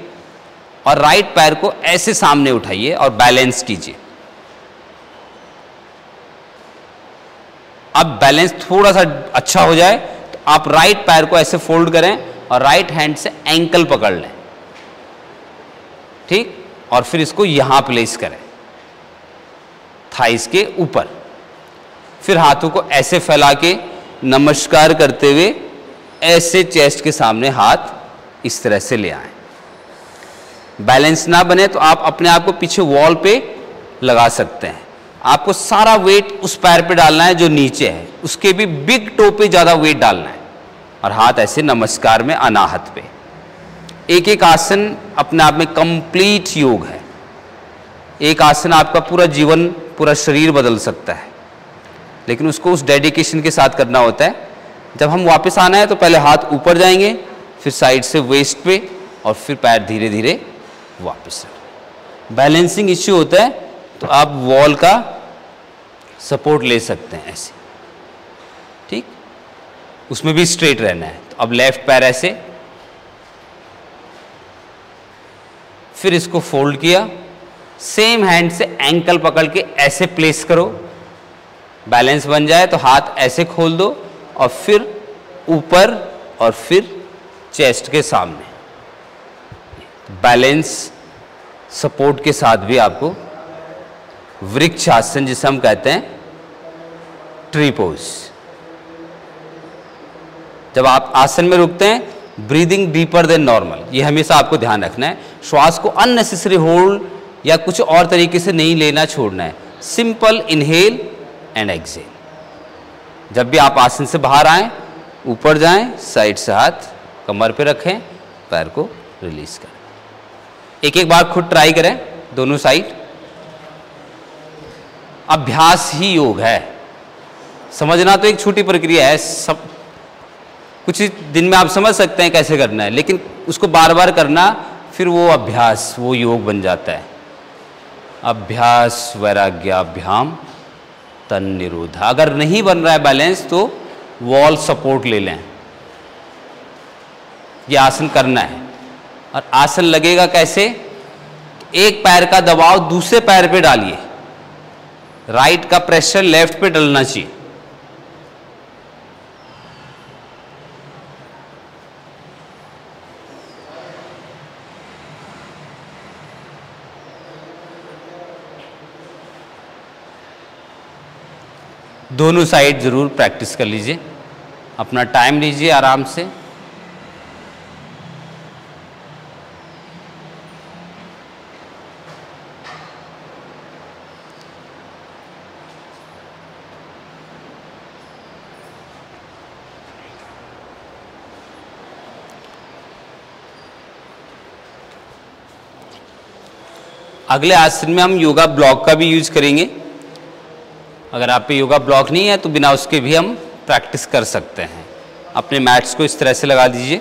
और राइट पैर को ऐसे सामने उठाइए और बैलेंस कीजिए। अब बैलेंस थोड़ा सा अच्छा हो जाए तो आप राइट पैर को ऐसे फोल्ड करें और राइट हैंड से एंकल पकड़ लें, ठीक? और फिर इसको यहां प्लेस करें थाइस के ऊपर। फिर हाथों को ऐसे फैला के नमस्कार करते हुए ऐसे चेस्ट के सामने हाथ इस तरह से ले आए। बैलेंस ना बने तो आप अपने आप को पीछे वॉल पे लगा सकते हैं। आपको सारा वेट उस पैर पे डालना है जो नीचे है, उसके भी बिग टो पे ज़्यादा वेट डालना है, और हाथ ऐसे नमस्कार में अनाहत पे। एक एक आसन अपने आप में कंप्लीट योग है। एक आसन आपका पूरा जीवन, पूरा शरीर बदल सकता है, लेकिन उसको उस डेडिकेशन के साथ करना होता है। जब हम वापस आना है तो पहले हाथ ऊपर जाएंगे, फिर साइड से वेस्ट पे, और फिर पैर धीरे धीरे वापस। बैलेंसिंग इश्यू होता है तो आप वॉल का सपोर्ट ले सकते हैं ऐसे, ठीक? उसमें भी स्ट्रेट रहना है। तो अब लेफ्ट पैर ऐसे, फिर इसको फोल्ड किया, सेम हैंड से एंकल पकड़ के ऐसे प्लेस करो। बैलेंस बन जाए तो हाथ ऐसे खोल दो और फिर ऊपर और फिर चेस्ट के सामने। बैलेंस सपोर्ट के साथ भी आपको वृक्ष आसन, जिसे हम कहते हैं ट्री पोज। जब आप आसन में रुकते हैं, ब्रीदिंग डीपर देन नॉर्मल, ये हमेशा आपको ध्यान रखना है। श्वास को अननेसेसरी होल्ड या कुछ और तरीके से नहीं लेना, छोड़ना है। Simple inhale and exhale. जब भी आप आसन से बाहर आएं, ऊपर जाएं, साइड से हाथ कमर पे रखें, पैर को रिलीज करें। एक एक बार खुद ट्राई करें दोनों साइड। अभ्यास ही योग है। समझना तो एक छोटी प्रक्रिया है, सब कुछ ही दिन में आप समझ सकते हैं कैसे करना है, लेकिन उसको बार बार करना, फिर वो अभ्यास, वो योग बन जाता है। अभ्यास वैराग्याभ्याम तन निरोधा। अगर नहीं बन रहा है बैलेंस तो वॉल सपोर्ट ले लें। ये आसन करना है। और आसन लगेगा कैसे? एक पैर का दबाव दूसरे पैर पे डालिए, राइट का प्रेशर लेफ्ट पे डलना चाहिए। दोनों साइड जरूर प्रैक्टिस कर लीजिए, अपना टाइम लीजिए आराम से। अगले आसन में हम योगा ब्लॉक का भी यूज करेंगे। अगर आप पे योगा ब्लॉक नहीं है तो बिना उसके भी हम प्रैक्टिस कर सकते हैं। अपने मैट्स को इस तरह से लगा दीजिए।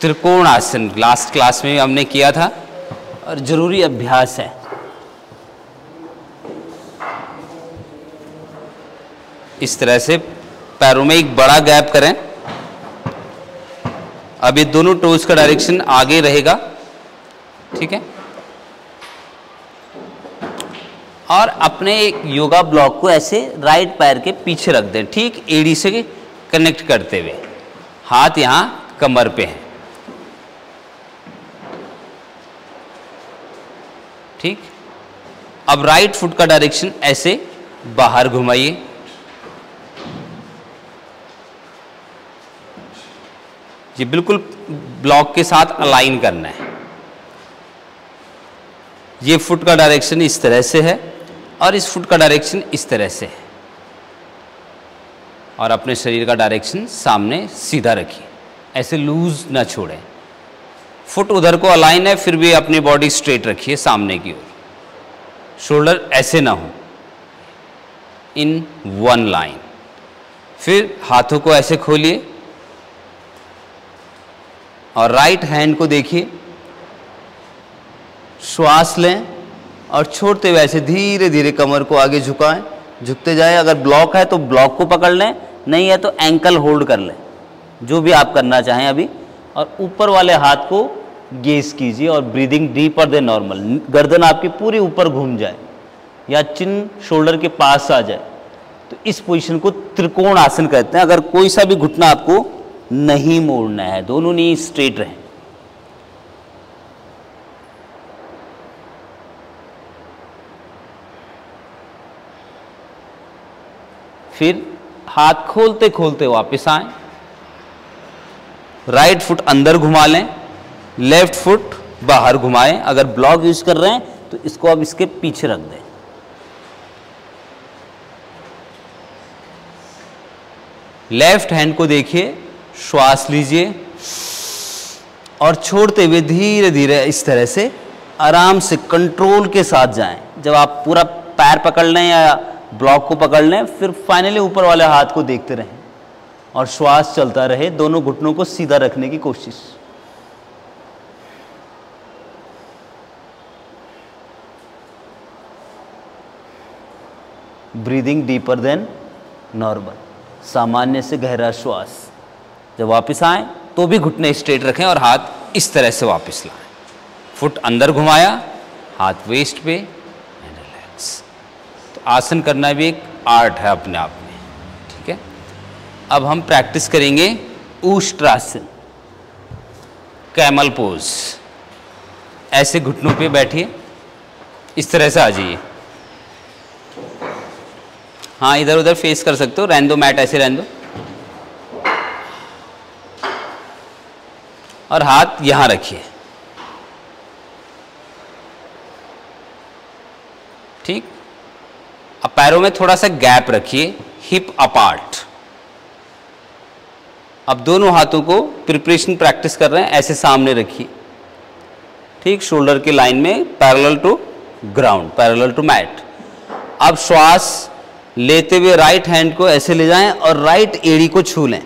त्रिकोण आसन लास्ट क्लास में हमने किया था और जरूरी अभ्यास है। इस तरह से पैरों में एक बड़ा गैप करें। अब ये दोनों टोज का डायरेक्शन आगे रहेगा, ठीक है। और अपने योगा ब्लॉक को ऐसे राइट पैर के पीछे रख दें, ठीक एड़ी से कनेक्ट करते हुए। हाथ यहां कमर पे है, ठीक। अब राइट फुट का डायरेक्शन ऐसे बाहर घुमाइए, ये बिल्कुल ब्लॉक के साथ अलाइन करना है। ये फुट का डायरेक्शन इस तरह से है और इस फुट का डायरेक्शन इस तरह से है। और अपने शरीर का डायरेक्शन सामने सीधा रखिए, ऐसे लूज ना छोड़ें। फुट उधर को अलाइन है, फिर भी अपनी बॉडी स्ट्रेट रखिए सामने की ओर। शोल्डर ऐसे ना हो, इन वन लाइन। फिर हाथों को ऐसे खोलिए और राइट हैंड को देखिए, श्वास लें और छोड़ते हुए ऐसे धीरे धीरे कमर को आगे झुकाएं, झुकते जाएं। अगर ब्लॉक है तो ब्लॉक को पकड़ लें, नहीं है तो एंकल होल्ड कर लें, जो भी आप करना चाहें अभी। और ऊपर वाले हाथ को गेज कीजिए और ब्रीदिंग डीपर देन नॉर्मल। गर्दन आपकी पूरी ऊपर घूम जाए या चिन शोल्डर के पास आ जाए, तो इस पोजीशन को त्रिकोण आसन कहते हैं। अगर कोई सा भी घुटना आपको नहीं मोड़ना है, दोनों नी स्ट्रेट रहें। फिर हाथ खोलते खोलते वापस आएं, राइट फुट अंदर घुमा लें, लेफ्ट फुट बाहर घुमाएं। अगर ब्लॉक यूज कर रहे हैं तो इसको अब इसके पीछे रख दें। लेफ्ट हैंड को देखिए, श्वास लीजिए और छोड़ते हुए धीरे धीरे इस तरह से आराम से कंट्रोल के साथ जाएं। जब आप पूरा पैर पकड़ लें या ब्लॉक को पकड़ लें, फिर फाइनली ऊपर वाले हाथ को देखते रहें और श्वास चलता रहे। दोनों घुटनों को सीधा रखने की कोशिश। ब्रीदिंग डीपर देन नॉर्मल, सामान्य से गहरा श्वास। जब वापस आए तो भी घुटने स्ट्रेट रखें और हाथ इस तरह से वापस लाएं। फुट अंदर घुमाया, हाथ वेस्ट पे एंड रिलैक्स। तो आसन करना भी एक आर्ट है अपने आप में, ठीक है। अब हम प्रैक्टिस करेंगे ऊष्ट्रासन, कैमल पोज। ऐसे घुटनों पे बैठिए, इस तरह से आ जाइए। हाँ, इधर उधर फेस कर सकते हो, रहने दो, मैट ऐसे रहने दो। और हाथ यहां रखिए, ठीक। अब पैरों में थोड़ा सा गैप रखिए, हिप अपार्ट। अब दोनों हाथों को प्रिपरेशन प्रैक्टिस कर रहे हैं, ऐसे सामने रखिए, ठीक, शोल्डर की लाइन में, parallel to ground, parallel to mat. अब श्वास लेते हुए राइट हैंड को ऐसे ले जाएं और राइट एड़ी को छू लें।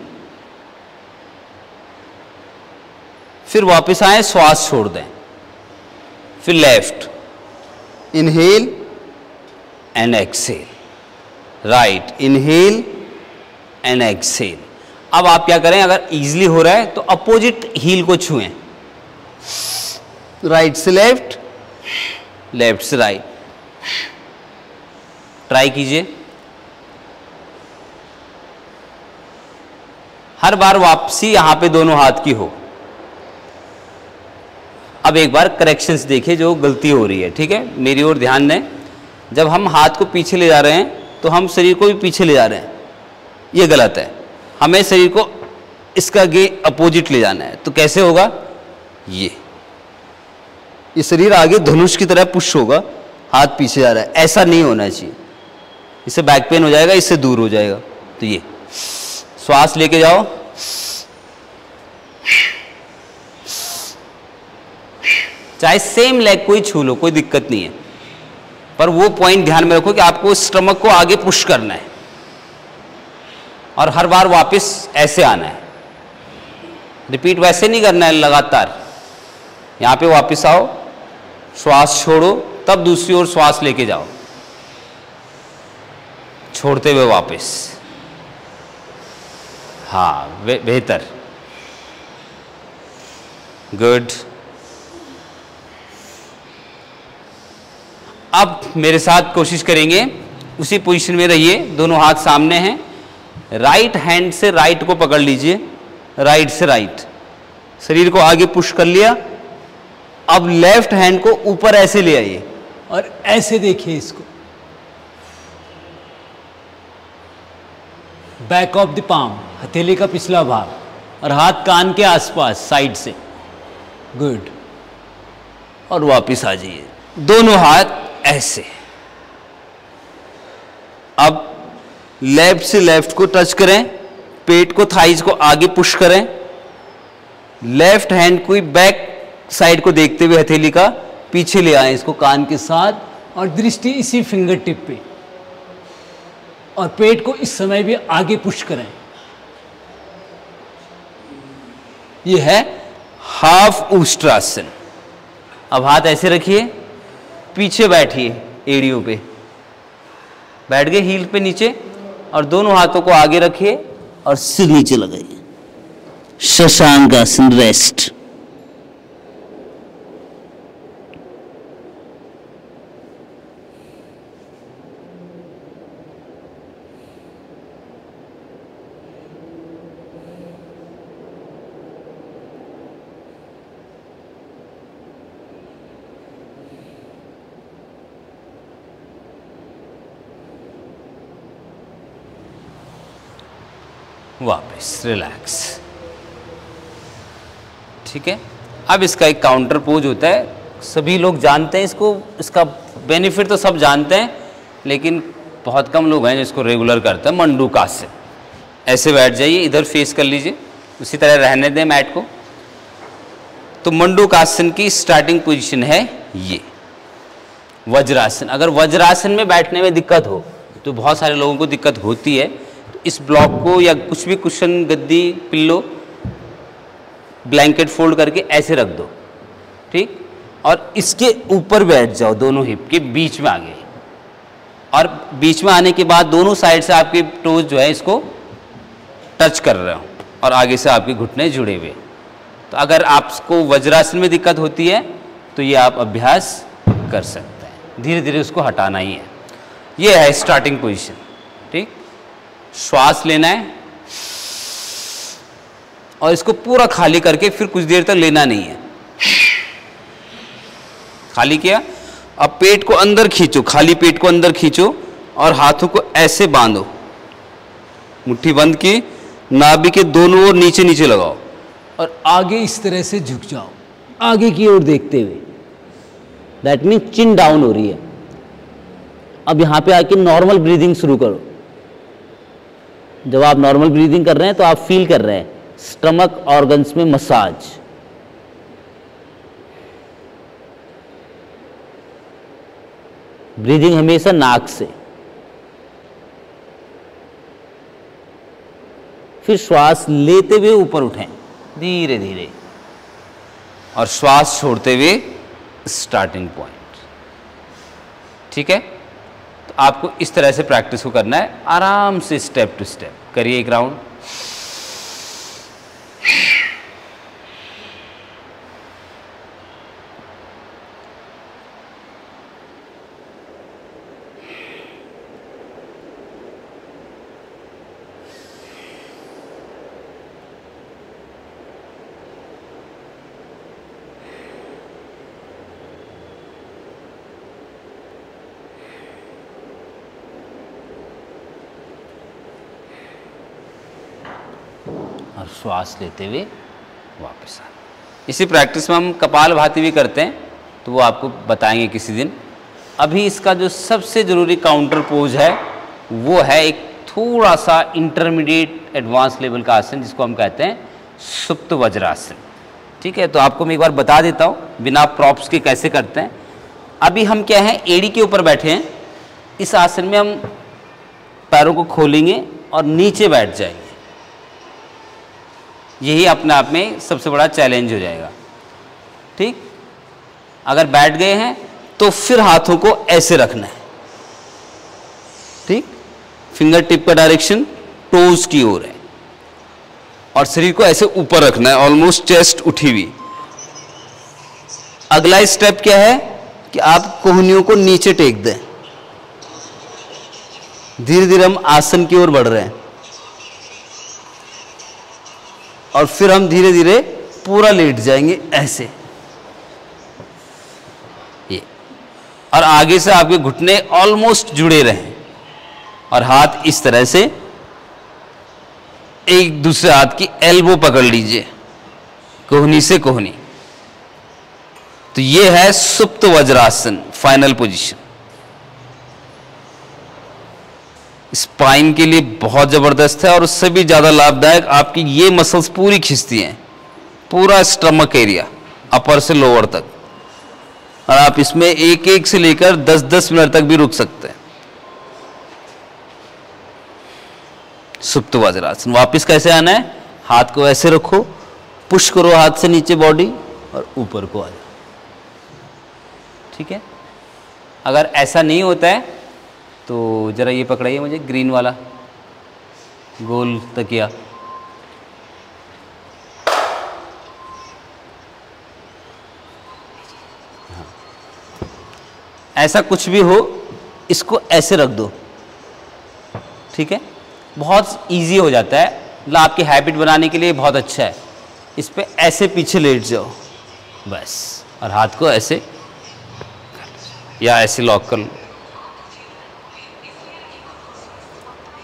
फिर वापस आए, श्वास छोड़ दें। फिर left, inhale and exhale, right, inhale and exhale. अब आप क्या करें, अगर इजीली हो रहा है तो अपोजिट हील को छुएं, राइट से लेफ्ट, लेफ्ट से राइट। ट्राई कीजिए। हर बार वापसी यहां पे दोनों हाथ की हो। अब एक बार करेक्शंस देखिए जो गलती हो रही है, ठीक है, मेरी ओर ध्यान दें। जब हम हाथ को पीछे ले जा रहे हैं तो हम शरीर को भी पीछे ले जा रहे हैं, ये गलत है। हमें शरीर को इसका अपोजिट ले जाना है। तो कैसे होगा, ये शरीर आगे धनुष की तरह पुश होगा, हाथ पीछे जा रहा है, ऐसा नहीं होना चाहिए। इससे बैक पेन हो जाएगा, इससे दूर हो जाएगा। तो ये श्वास लेके जाओ, चाहे सेम लेग को ही छू लो, कोई दिक्कत नहीं है, पर वो पॉइंट ध्यान में रखो कि आपको स्टमक को आगे पुश करना है और हर बार वापस ऐसे आना है। रिपीट वैसे नहीं करना है लगातार। यहाँ पे वापस आओ, श्वास छोड़ो, तब दूसरी ओर श्वास लेके जाओ, छोड़ते हुए वापस। हाँ, बेहतर, गुड। अब मेरे साथ कोशिश करेंगे, उसी पोजीशन में रहिए, दोनों हाथ सामने हैं, राइट हैंड से राइट को पकड़ लीजिए, राइट से राइट, शरीर को आगे पुश कर लिया। अब लेफ्ट हैंड को ऊपर ऐसे ले आइए और ऐसे देखिए इसको, बैक ऑफ द पाम, हथेली का पिछला भाग, और हाथ कान के आसपास साइड से, गुड। और वापस आ जाइए, दोनों हाथ ऐसे। अब लेफ्ट से लेफ्ट को टच करें, पेट को, थाइज को आगे पुश करें, लेफ्ट हैंड को बैक साइड को देखते हुए हथेली का पीछे ले आए इसको कान के साथ, और दृष्टि इसी फिंगर टिप पे, और पेट को इस समय भी आगे पुश करें। यह है हाफ उष्ट्रासन। अब हाथ ऐसे रखिए, पीछे बैठिए, एड़ियों पे बैठ गए, हील पे नीचे, और दोनों हाथों को आगे रखिए और सिर नीचे लगाइए, शशांक आसन, रेस्ट। वापस रिलैक्स, ठीक है। अब इसका एक काउंटर पोज होता है, सभी लोग जानते हैं इसको, इसका बेनिफिट तो सब जानते हैं, लेकिन बहुत कम लोग हैं जो इसको रेगुलर करते हैं। मंडूकासन, ऐसे बैठ जाइए, इधर फेस कर लीजिए, उसी तरह रहने दें मैट को। तो मंडूकासन की स्टार्टिंग पोजीशन है ये वज्रासन। अगर वज्रासन में बैठने में दिक्कत हो, तो बहुत सारे लोगों को दिक्कत होती है, इस ब्लॉक को या कुछ भी कुशन, गद्दी, पिल्लो, ब्लैंकेट फोल्ड करके ऐसे रख दो, ठीक, और इसके ऊपर बैठ जाओ, दोनों हिप के बीच में आगे, और बीच में आने के बाद दोनों साइड से आपके टोज जो है इसको टच कर रहे हो, और आगे से आपके घुटने जुड़े हुए। तो अगर आपको वज्रासन में दिक्कत होती है तो ये आप अभ्यास कर सकते हैं, धीरे धीरे उसको हटाना ही है। ये है स्टार्टिंग पोजीशन, ठीक। श्वास लेना है और इसको पूरा खाली करके फिर कुछ देर तक लेना नहीं है। खाली किया, अब पेट को अंदर खींचो, खाली पेट को अंदर खींचो और हाथों को ऐसे बांधो, मुट्ठी बंद की, नाभि के दोनों ओर नीचे नीचे लगाओ और आगे इस तरह से झुक जाओ, आगे की ओर देखते हुए। दैट मीन चिन डाउन हो रही है। अब यहां पे आके नॉर्मल ब्रीदिंग शुरू करो। जब आप नॉर्मल ब्रीदिंग कर रहे हैं तो आप फील कर रहे हैं स्टमक ऑर्गन्स में मसाज। ब्रीदिंग हमेशा नाक से। फिर श्वास लेते हुए ऊपर उठें धीरे धीरे, और श्वास छोड़ते हुए स्टार्टिंग पॉइंट। ठीक है, तो आपको इस तरह से प्रैक्टिस को करना है, आराम से स्टेप टू स्टेप करिए एक राउंड। और श्वास लेते हुए वापस आना। इसी प्रैक्टिस में हम कपालभाति भी करते हैं, तो वो आपको बताएंगे किसी दिन। अभी इसका जो सबसे ज़रूरी काउंटर पोज है वो है एक थोड़ा सा इंटरमीडिएट एडवांस लेवल का आसन, जिसको हम कहते हैं सुप्त वज्रासन। ठीक है, तो आपको मैं एक बार बता देता हूँ बिना प्रॉप्स के कैसे करते हैं। अभी हम क्या है, एड़ी के ऊपर बैठे हैं। इस आसन में हम पैरों को खोलेंगे और नीचे बैठ जाएंगे। यही अपने आप में सबसे बड़ा चैलेंज हो जाएगा। ठीक, अगर बैठ गए हैं तो फिर हाथों को ऐसे रखना है। ठीक, फिंगर टिप का डायरेक्शन टोज की ओर है और शरीर को ऐसे ऊपर रखना है, ऑलमोस्ट चेस्ट उठी हुई। अगला स्टेप क्या है कि आप कोहनियों को नीचे टेक दें। धीरे धीरे हम आसन की ओर बढ़ रहे हैं और फिर हम धीरे धीरे पूरा लेट जाएंगे ऐसे, ये। और आगे से आपके घुटने ऑलमोस्ट जुड़े रहें और हाथ इस तरह से एक दूसरे हाथ की एल्बो पकड़ लीजिए, कोहनी से कोहनी। तो ये है सुप्त वज्रासन, फाइनल पोजीशन। स्पाइन के लिए बहुत जबरदस्त है और उससे भी ज्यादा लाभदायक आपकी ये मसल्स पूरी खींचती हैं, पूरा स्टमक एरिया अपर से लोअर तक। और आप इसमें एक एक से लेकर 10-10 मिनट तक भी रुक सकते हैं। सुप्त वज्रासन। वापिस कैसे आना है, हाथ को ऐसे रखो, पुश करो हाथ से नीचे बॉडी और ऊपर को आ जाओ। ठीक है, अगर ऐसा नहीं होता है तो जरा ये पकड़ाइए मुझे, ग्रीन वाला गोल तकिया। हाँ। ऐसा कुछ भी हो, इसको ऐसे रख दो। ठीक है, बहुत इजी हो जाता है, मतलब आपकी हैबिट बनाने के लिए बहुत अच्छा है। इस पे ऐसे पीछे लेट जाओ बस, और हाथ को ऐसे या ऐसे लॉक कर लो।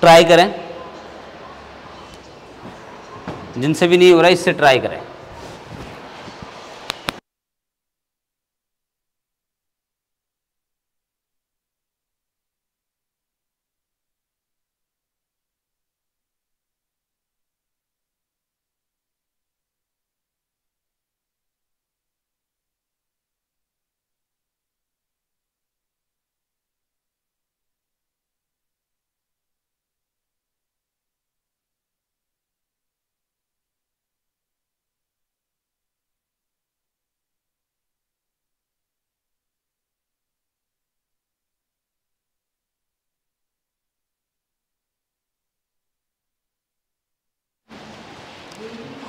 ट्राई करें, जिनसे भी नहीं हो रहा इससे ट्राई करें।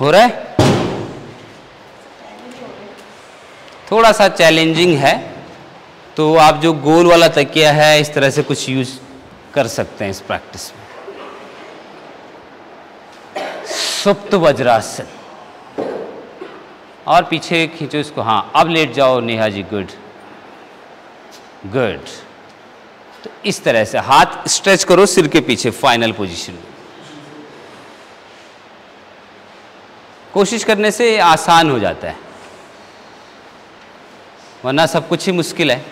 हो रहा है, थोड़ा सा चैलेंजिंग है, तो आप जो गोल वाला तकिया है इस तरह से कुछ यूज कर सकते हैं इस प्रैक्टिस में। सुप्त वज्रासन, और पीछे खींचो इसको। हाँ, अब लेट जाओ नेहा जी, गुड गुड। तो इस तरह से हाथ स्ट्रेच करो सिर के पीछे, फाइनल पोजीशन में। कोशिश करने से आसान हो जाता है, वरना सब कुछ ही मुश्किल है,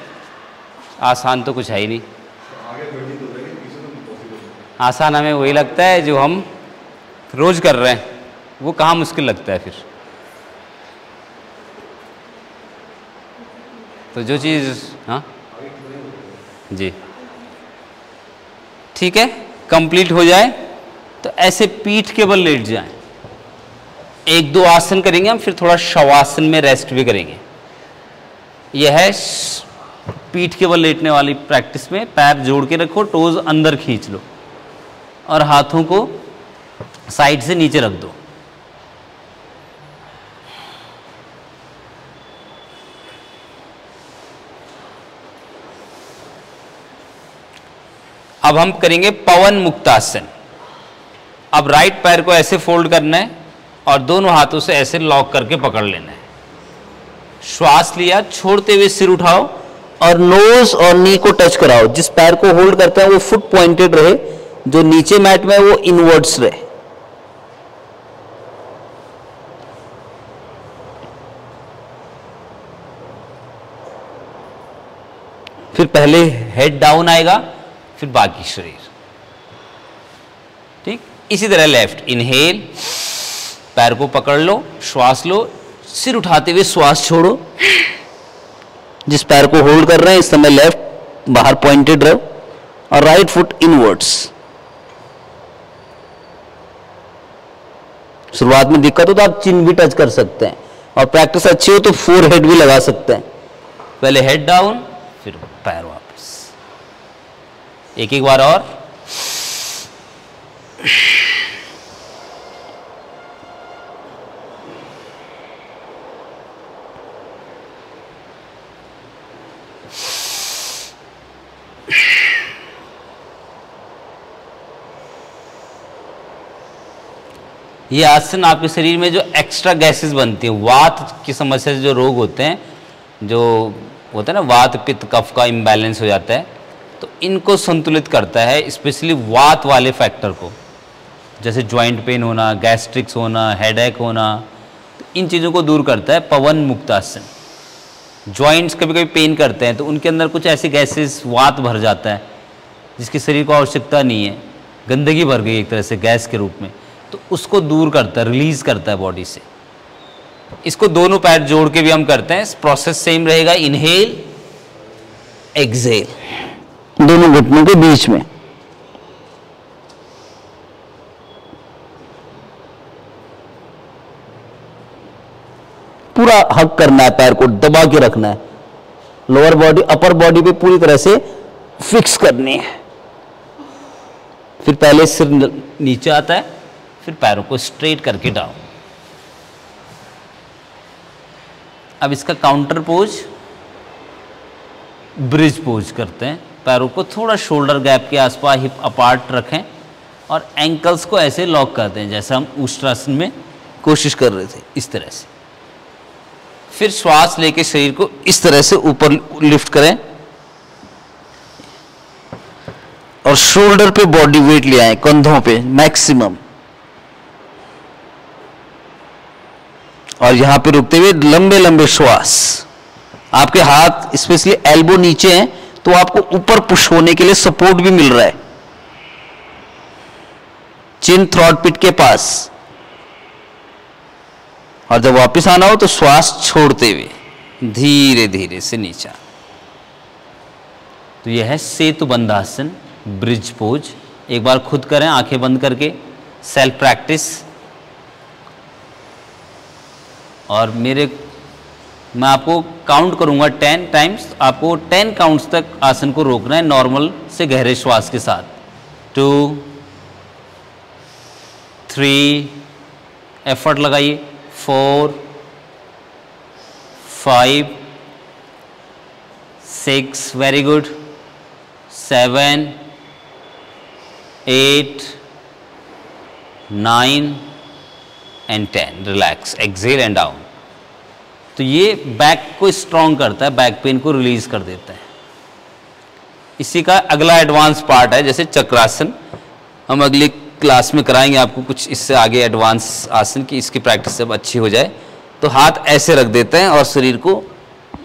आसान तो कुछ है ही नहीं। आसान हमें वही लगता है जो हम रोज कर रहे हैं, वो कहाँ मुश्किल लगता है फिर। तो जो चीज़, हाँ जी ठीक है, कंप्लीट हो जाए तो ऐसे पीठ के बल लेट जाएं। 1-2 आसन करेंगे हम, फिर थोड़ा शवासन में रेस्ट भी करेंगे। यह है पीठ के बल लेटने वाली प्रैक्टिस में पैर जोड़ के रखो, टोज अंदर खींच लो और हाथों को साइड से नीचे रख दो। अब हम करेंगे पवन मुक्तासन। अब राइट पैर को ऐसे फोल्ड करना है और दोनों हाथों से ऐसे लॉक करके पकड़ लेना है। श्वास लिया, छोड़ते हुए सिर उठाओ और नोज और नी को टच कराओ। जिस पैर को होल्ड करता है वो फुट पॉइंटेड रहे, जो नीचे मैट में है वो इनवर्ड्स रहे। फिर पहले हेड डाउन आएगा, फिर बाकी शरीर। ठीक, इसी तरह लेफ्ट इनहेल, पैर को पकड़ लो, श्वास लो, सिर उठाते हुए श्वास छोड़ो। जिस पैर को होल्ड कर रहे हैं इस समय लेफ्ट बाहर पॉइंटेड रहो और राइट फुट इनवर्ड्स। शुरुआत में दिक्कत हो तो आप चिन भी टच कर सकते हैं, और प्रैक्टिस अच्छी हो तो फोरहेड भी लगा सकते हैं। पहले हेड डाउन, फिर पैर वापस, एक एक बार और। ये आसन आपके शरीर में जो एक्स्ट्रा गैसेस बनती हैं, वात की समस्या से जो रोग होते हैं, जो होता है ना वात पित्त कफ का इम्बैलेंस हो जाता है, तो इनको संतुलित करता है, स्पेशली वात वाले फैक्टर को, जैसे जॉइंट पेन होना, गैस्ट्रिक्स होना, हेडेक होना, तो इन चीज़ों को दूर करता है पवन मुक्त आसन। जॉइंट्स कभी कभी पेन करते हैं तो उनके अंदर कुछ ऐसे गैसेस, वात भर जाता है जिसकी शरीर को आवश्यकता नहीं है, गंदगी भर गई एक तरह से गैस के रूप में, तो उसको दूर करता है, रिलीज करता है बॉडी से। इसको दोनों पैर जोड़ के भी हम करते हैं, प्रोसेस सेम रहेगा, इनहेल एक्सहेल, दोनों घुटनों के बीच में। पूरा हक करना है, पैर को दबा के रखना है, लोअर बॉडी अपर बॉडी पे पूरी तरह से फिक्स करनी है। फिर पहले सिर नीचे आता है, फिर पैरों को स्ट्रेट करके डाउन। अब इसका काउंटर पोज ब्रिज पोज करते हैं। पैरों को थोड़ा शोल्डर गैप के आसपास हिप अपार्ट रखें और एंकल्स को ऐसे लॉक करते हैं जैसे हम उष्ट्रासन में कोशिश कर रहे थे, इस तरह से। फिर श्वास लेके शरीर को इस तरह से ऊपर लिफ्ट करें और शोल्डर पे बॉडी वेट ले आए, कंधों पे मैक्सिमम, और यहां पे रुकते हुए लंबे लंबे श्वास। आपके हाथ स्पेशली एल्बो नीचे हैं तो आपको ऊपर पुश होने के लिए सपोर्ट भी मिल रहा है, चिन थ्रॉट पिट के पास। और जब वापस आना हो तो श्वास छोड़ते हुए धीरे धीरे से नीचे। तो यह है सेतु बंधासन, ब्रिज पोज। एक बार खुद करें आंखें बंद करके, सेल्फ प्रैक्टिस। और मैं आपको काउंट करूंगा 10 टाइम्स, आपको 10 काउंट्स तक आसन को रोकना है नॉर्मल से गहरे श्वास के साथ। 2, 3, एफर्ट लगाइए, 4, 5, 6, very good, 7, 8, 9 and 10। Relax, exhale and down. तो ये बैक को स्ट्रॉन्ग करता है, बैक पेन को रिलीज कर देता है। इसी का अगला एडवांस पार्ट है, जैसे चक्रासन, हम अगली क्लास में कराएंगे आपको कुछ इससे आगे एडवांस आसन की, इसकी प्रैक्टिस जब अच्छी हो जाए तो हाथ ऐसे रख देते हैं और शरीर को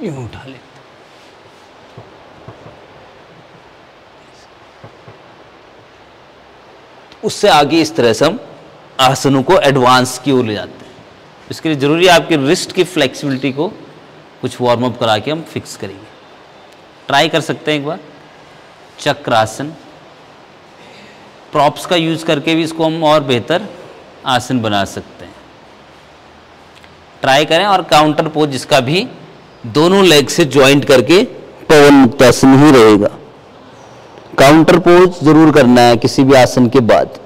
यूं उठा लेते हैं। उससे आगे इस तरह से हम आसनों को एडवांस की ओर ले जाते हैं। इसके लिए जरूरी है आपकी रिस्ट की फ्लेक्सिबिलिटी को कुछ वार्म अप करा के हम फिक्स करेंगे। ट्राई कर सकते हैं एक बार चक्रासन। प्रॉप्स का यूज करके भी इसको हम और बेहतर आसन बना सकते हैं। ट्राई करें। और काउंटर पोज जिसका भी दोनों लेग से ज्वाइंट करके पवन मुक्तासन ही रहेगा। काउंटर पोज जरूर करना है किसी भी आसन के बाद।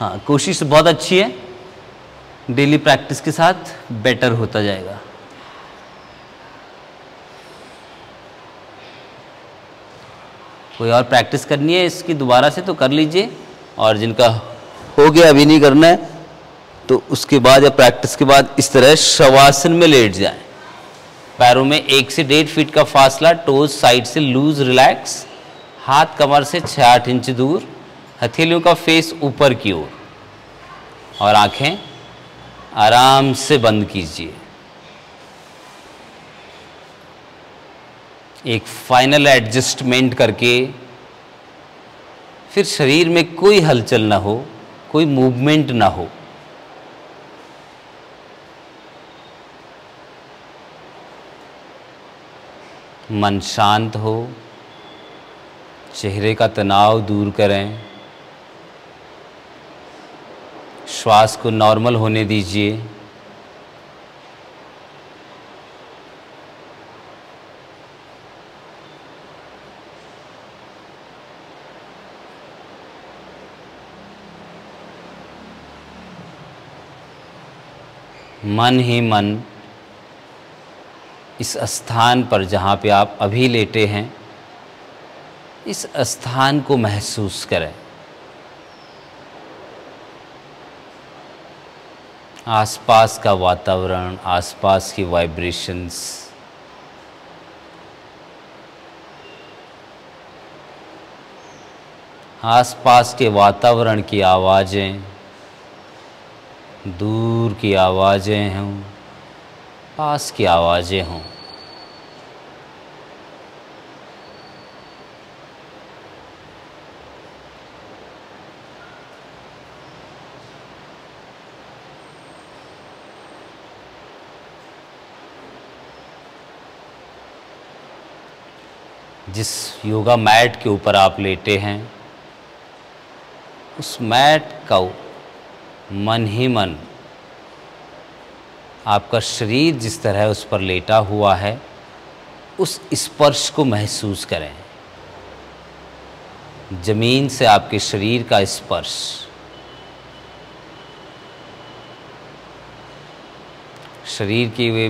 हाँ, कोशिश बहुत अच्छी है, डेली प्रैक्टिस के साथ बेटर होता जाएगा। कोई और प्रैक्टिस करनी है इसकी दोबारा से तो कर लीजिए, और जिनका हो गया अभी नहीं करना है तो उसके बाद या प्रैक्टिस के बाद इस तरह शवासन में लेट जाएं। पैरों में 1 से 1.5 फीट का फासला, टोज साइड से लूज रिलैक्स, हाथ कमर से 6-8 इंच दूर, हथेलियों का फेस ऊपर की ओर, और आंखें आराम से बंद कीजिए। एक फाइनल एडजस्टमेंट करके फिर शरीर में कोई हलचल ना हो, कोई मूवमेंट ना हो। मन शांत हो, चेहरे का तनाव दूर करें, श्वास को नॉर्मल होने दीजिए। मन ही मन इस स्थान पर जहाँ पे आप अभी लेटे हैं, इस स्थान को महसूस करें। आसपास का वातावरण, आसपास की वाइब्रेशंस, आसपास के वातावरण की आवाज़ें, दूर की आवाज़ें हों, पास की आवाज़ें हों। जिस योगा मैट के ऊपर आप लेटे हैं, उस मैट का मन ही मन, आपका शरीर जिस तरह उस पर लेटा हुआ है, उस स्पर्श को महसूस करें। जमीन से आपके शरीर का स्पर्श, शरीर के वे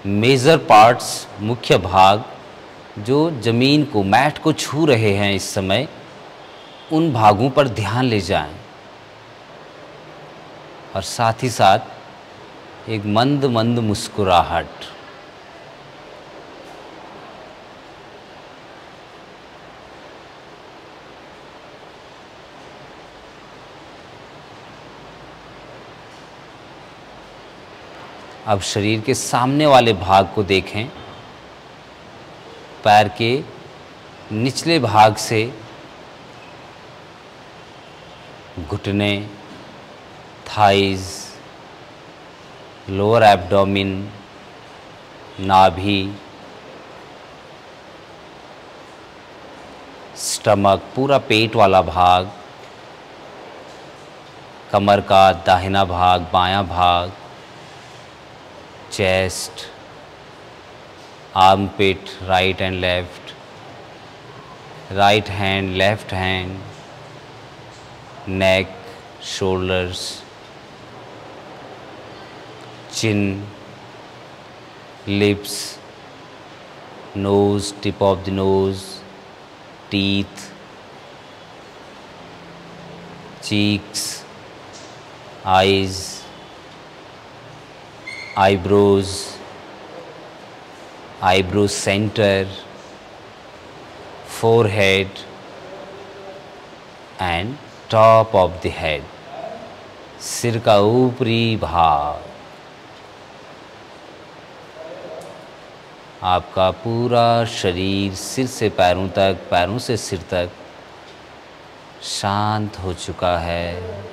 मेजर पार्ट्स, मुख्य भाग जो ज़मीन को, मैट को छू रहे हैं इस समय, उन भागों पर ध्यान ले जाएं। और साथ ही साथ एक मंद मंद मुस्कुराहट। अब शरीर के सामने वाले भाग को देखें। पैर के निचले भाग से घुटने, थाइज, लोअर एब्डोमिन, नाभि, स्टमक, पूरा पेट वाला भाग, कमर का दाहिना भाग, बायां भाग, chest, armpit, right and left, right hand, left hand, neck, shoulders, chin, lips, nose, tip of the nose, teeth, cheeks, eyes, eyebrows, eyebrow center, forehead and top of the head, सिर का ऊपरी भाग। आपका पूरा शरीर सिर से पैरों तक, पैरों से सिर तक शांत हो चुका है,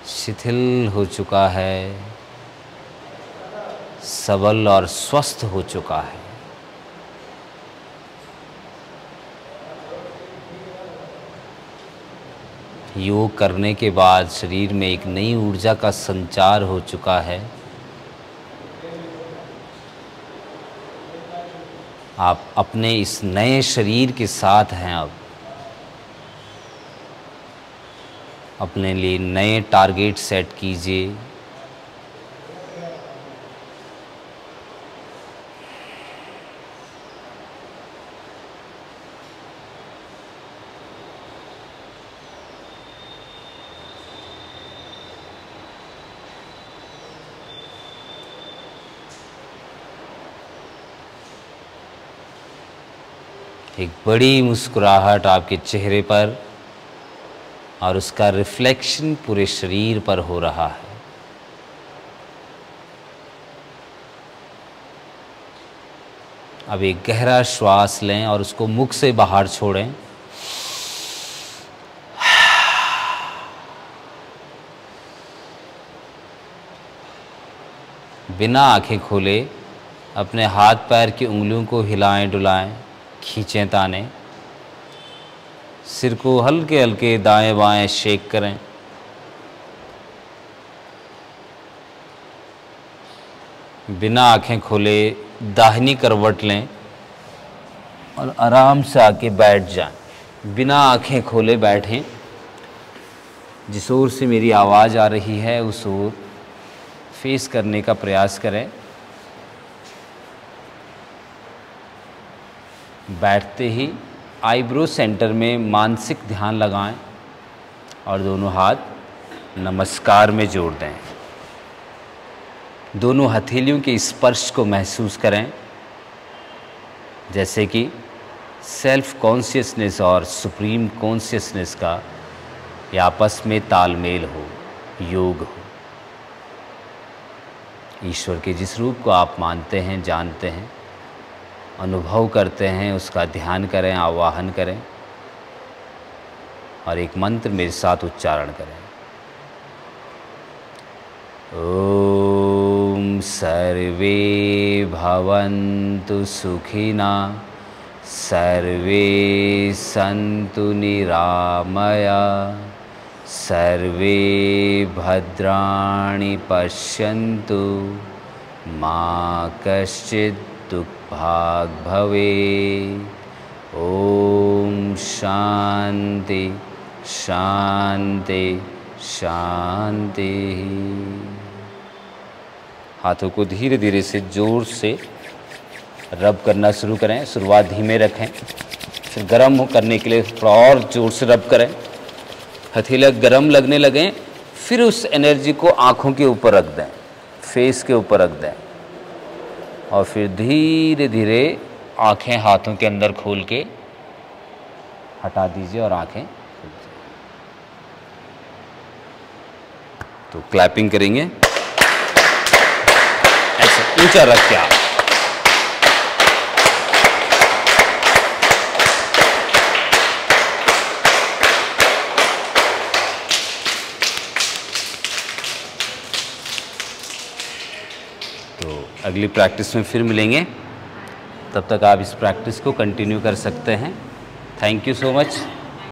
शिथिल हो चुका है, सबल और स्वस्थ हो चुका है। योग करने के बाद शरीर में एक नई ऊर्जा का संचार हो चुका है। आप अपने इस नए शरीर के साथ हैं। अब अपने लिए नए टारगेट सेट कीजिए। एक बड़ी मुस्कुराहट आपके चेहरे पर और उसका रिफ्लेक्शन पूरे शरीर पर हो रहा है। अब एक गहरा श्वास लें और उसको मुख से बाहर छोड़ें। बिना आंखें खोले अपने हाथ पैर की उंगलियों को हिलाएं डुलाएं, खींचें तानें सिर को हल्के हल्के दाएं बाएं शेक करें। बिना आंखें खोले दाहिनी करवट लें और आराम से आके बैठ जाएं। बिना आंखें खोले बैठें। जिस ओर से मेरी आवाज़ आ रही है उस ओर फेस करने का प्रयास करें। बैठते ही आईब्रो सेंटर में मानसिक ध्यान लगाएं और दोनों हाथ नमस्कार में जोड़ दें। दोनों हथेलियों के स्पर्श को महसूस करें, जैसे कि सेल्फ कॉन्शियसनेस और सुप्रीम कॉन्शियसनेस का ये आपस में तालमेल हो, योग हो। ईश्वर के जिस रूप को आप मानते हैं, जानते हैं, अनुभव करते हैं, उसका ध्यान करें, आवाहन करें और एक मंत्र मेरे साथ उच्चारण करें। ओम सर्वे भवन्तु सुखिना सर्वे सन्तु निरामया सर्वे भद्राणि पश्यन्तु मा कश्चित् दुःखभाग् भवेत्। ओम शांति शांति शांति। हाथों को धीरे धीरे से जोर से रब करना शुरू करें। शुरुआत धीमे रखें, फिर गर्म करने के लिए थोड़ा और जोर से रब करें। हथेलियाँ गर्म लगने लगें, फिर उस एनर्जी को आँखों के ऊपर रख दें, फेस के ऊपर रख दें और फिर धीरे धीरे आँखें हाथों के अंदर खोल के हटा दीजिए और आँखें खुल जाए। तो क्लैपिंग करेंगे ऐसे ऊंचा रख के आप। अगली प्रैक्टिस में फिर मिलेंगे, तब तक आप इस प्रैक्टिस को कंटिन्यू कर सकते हैं। Thank you so much.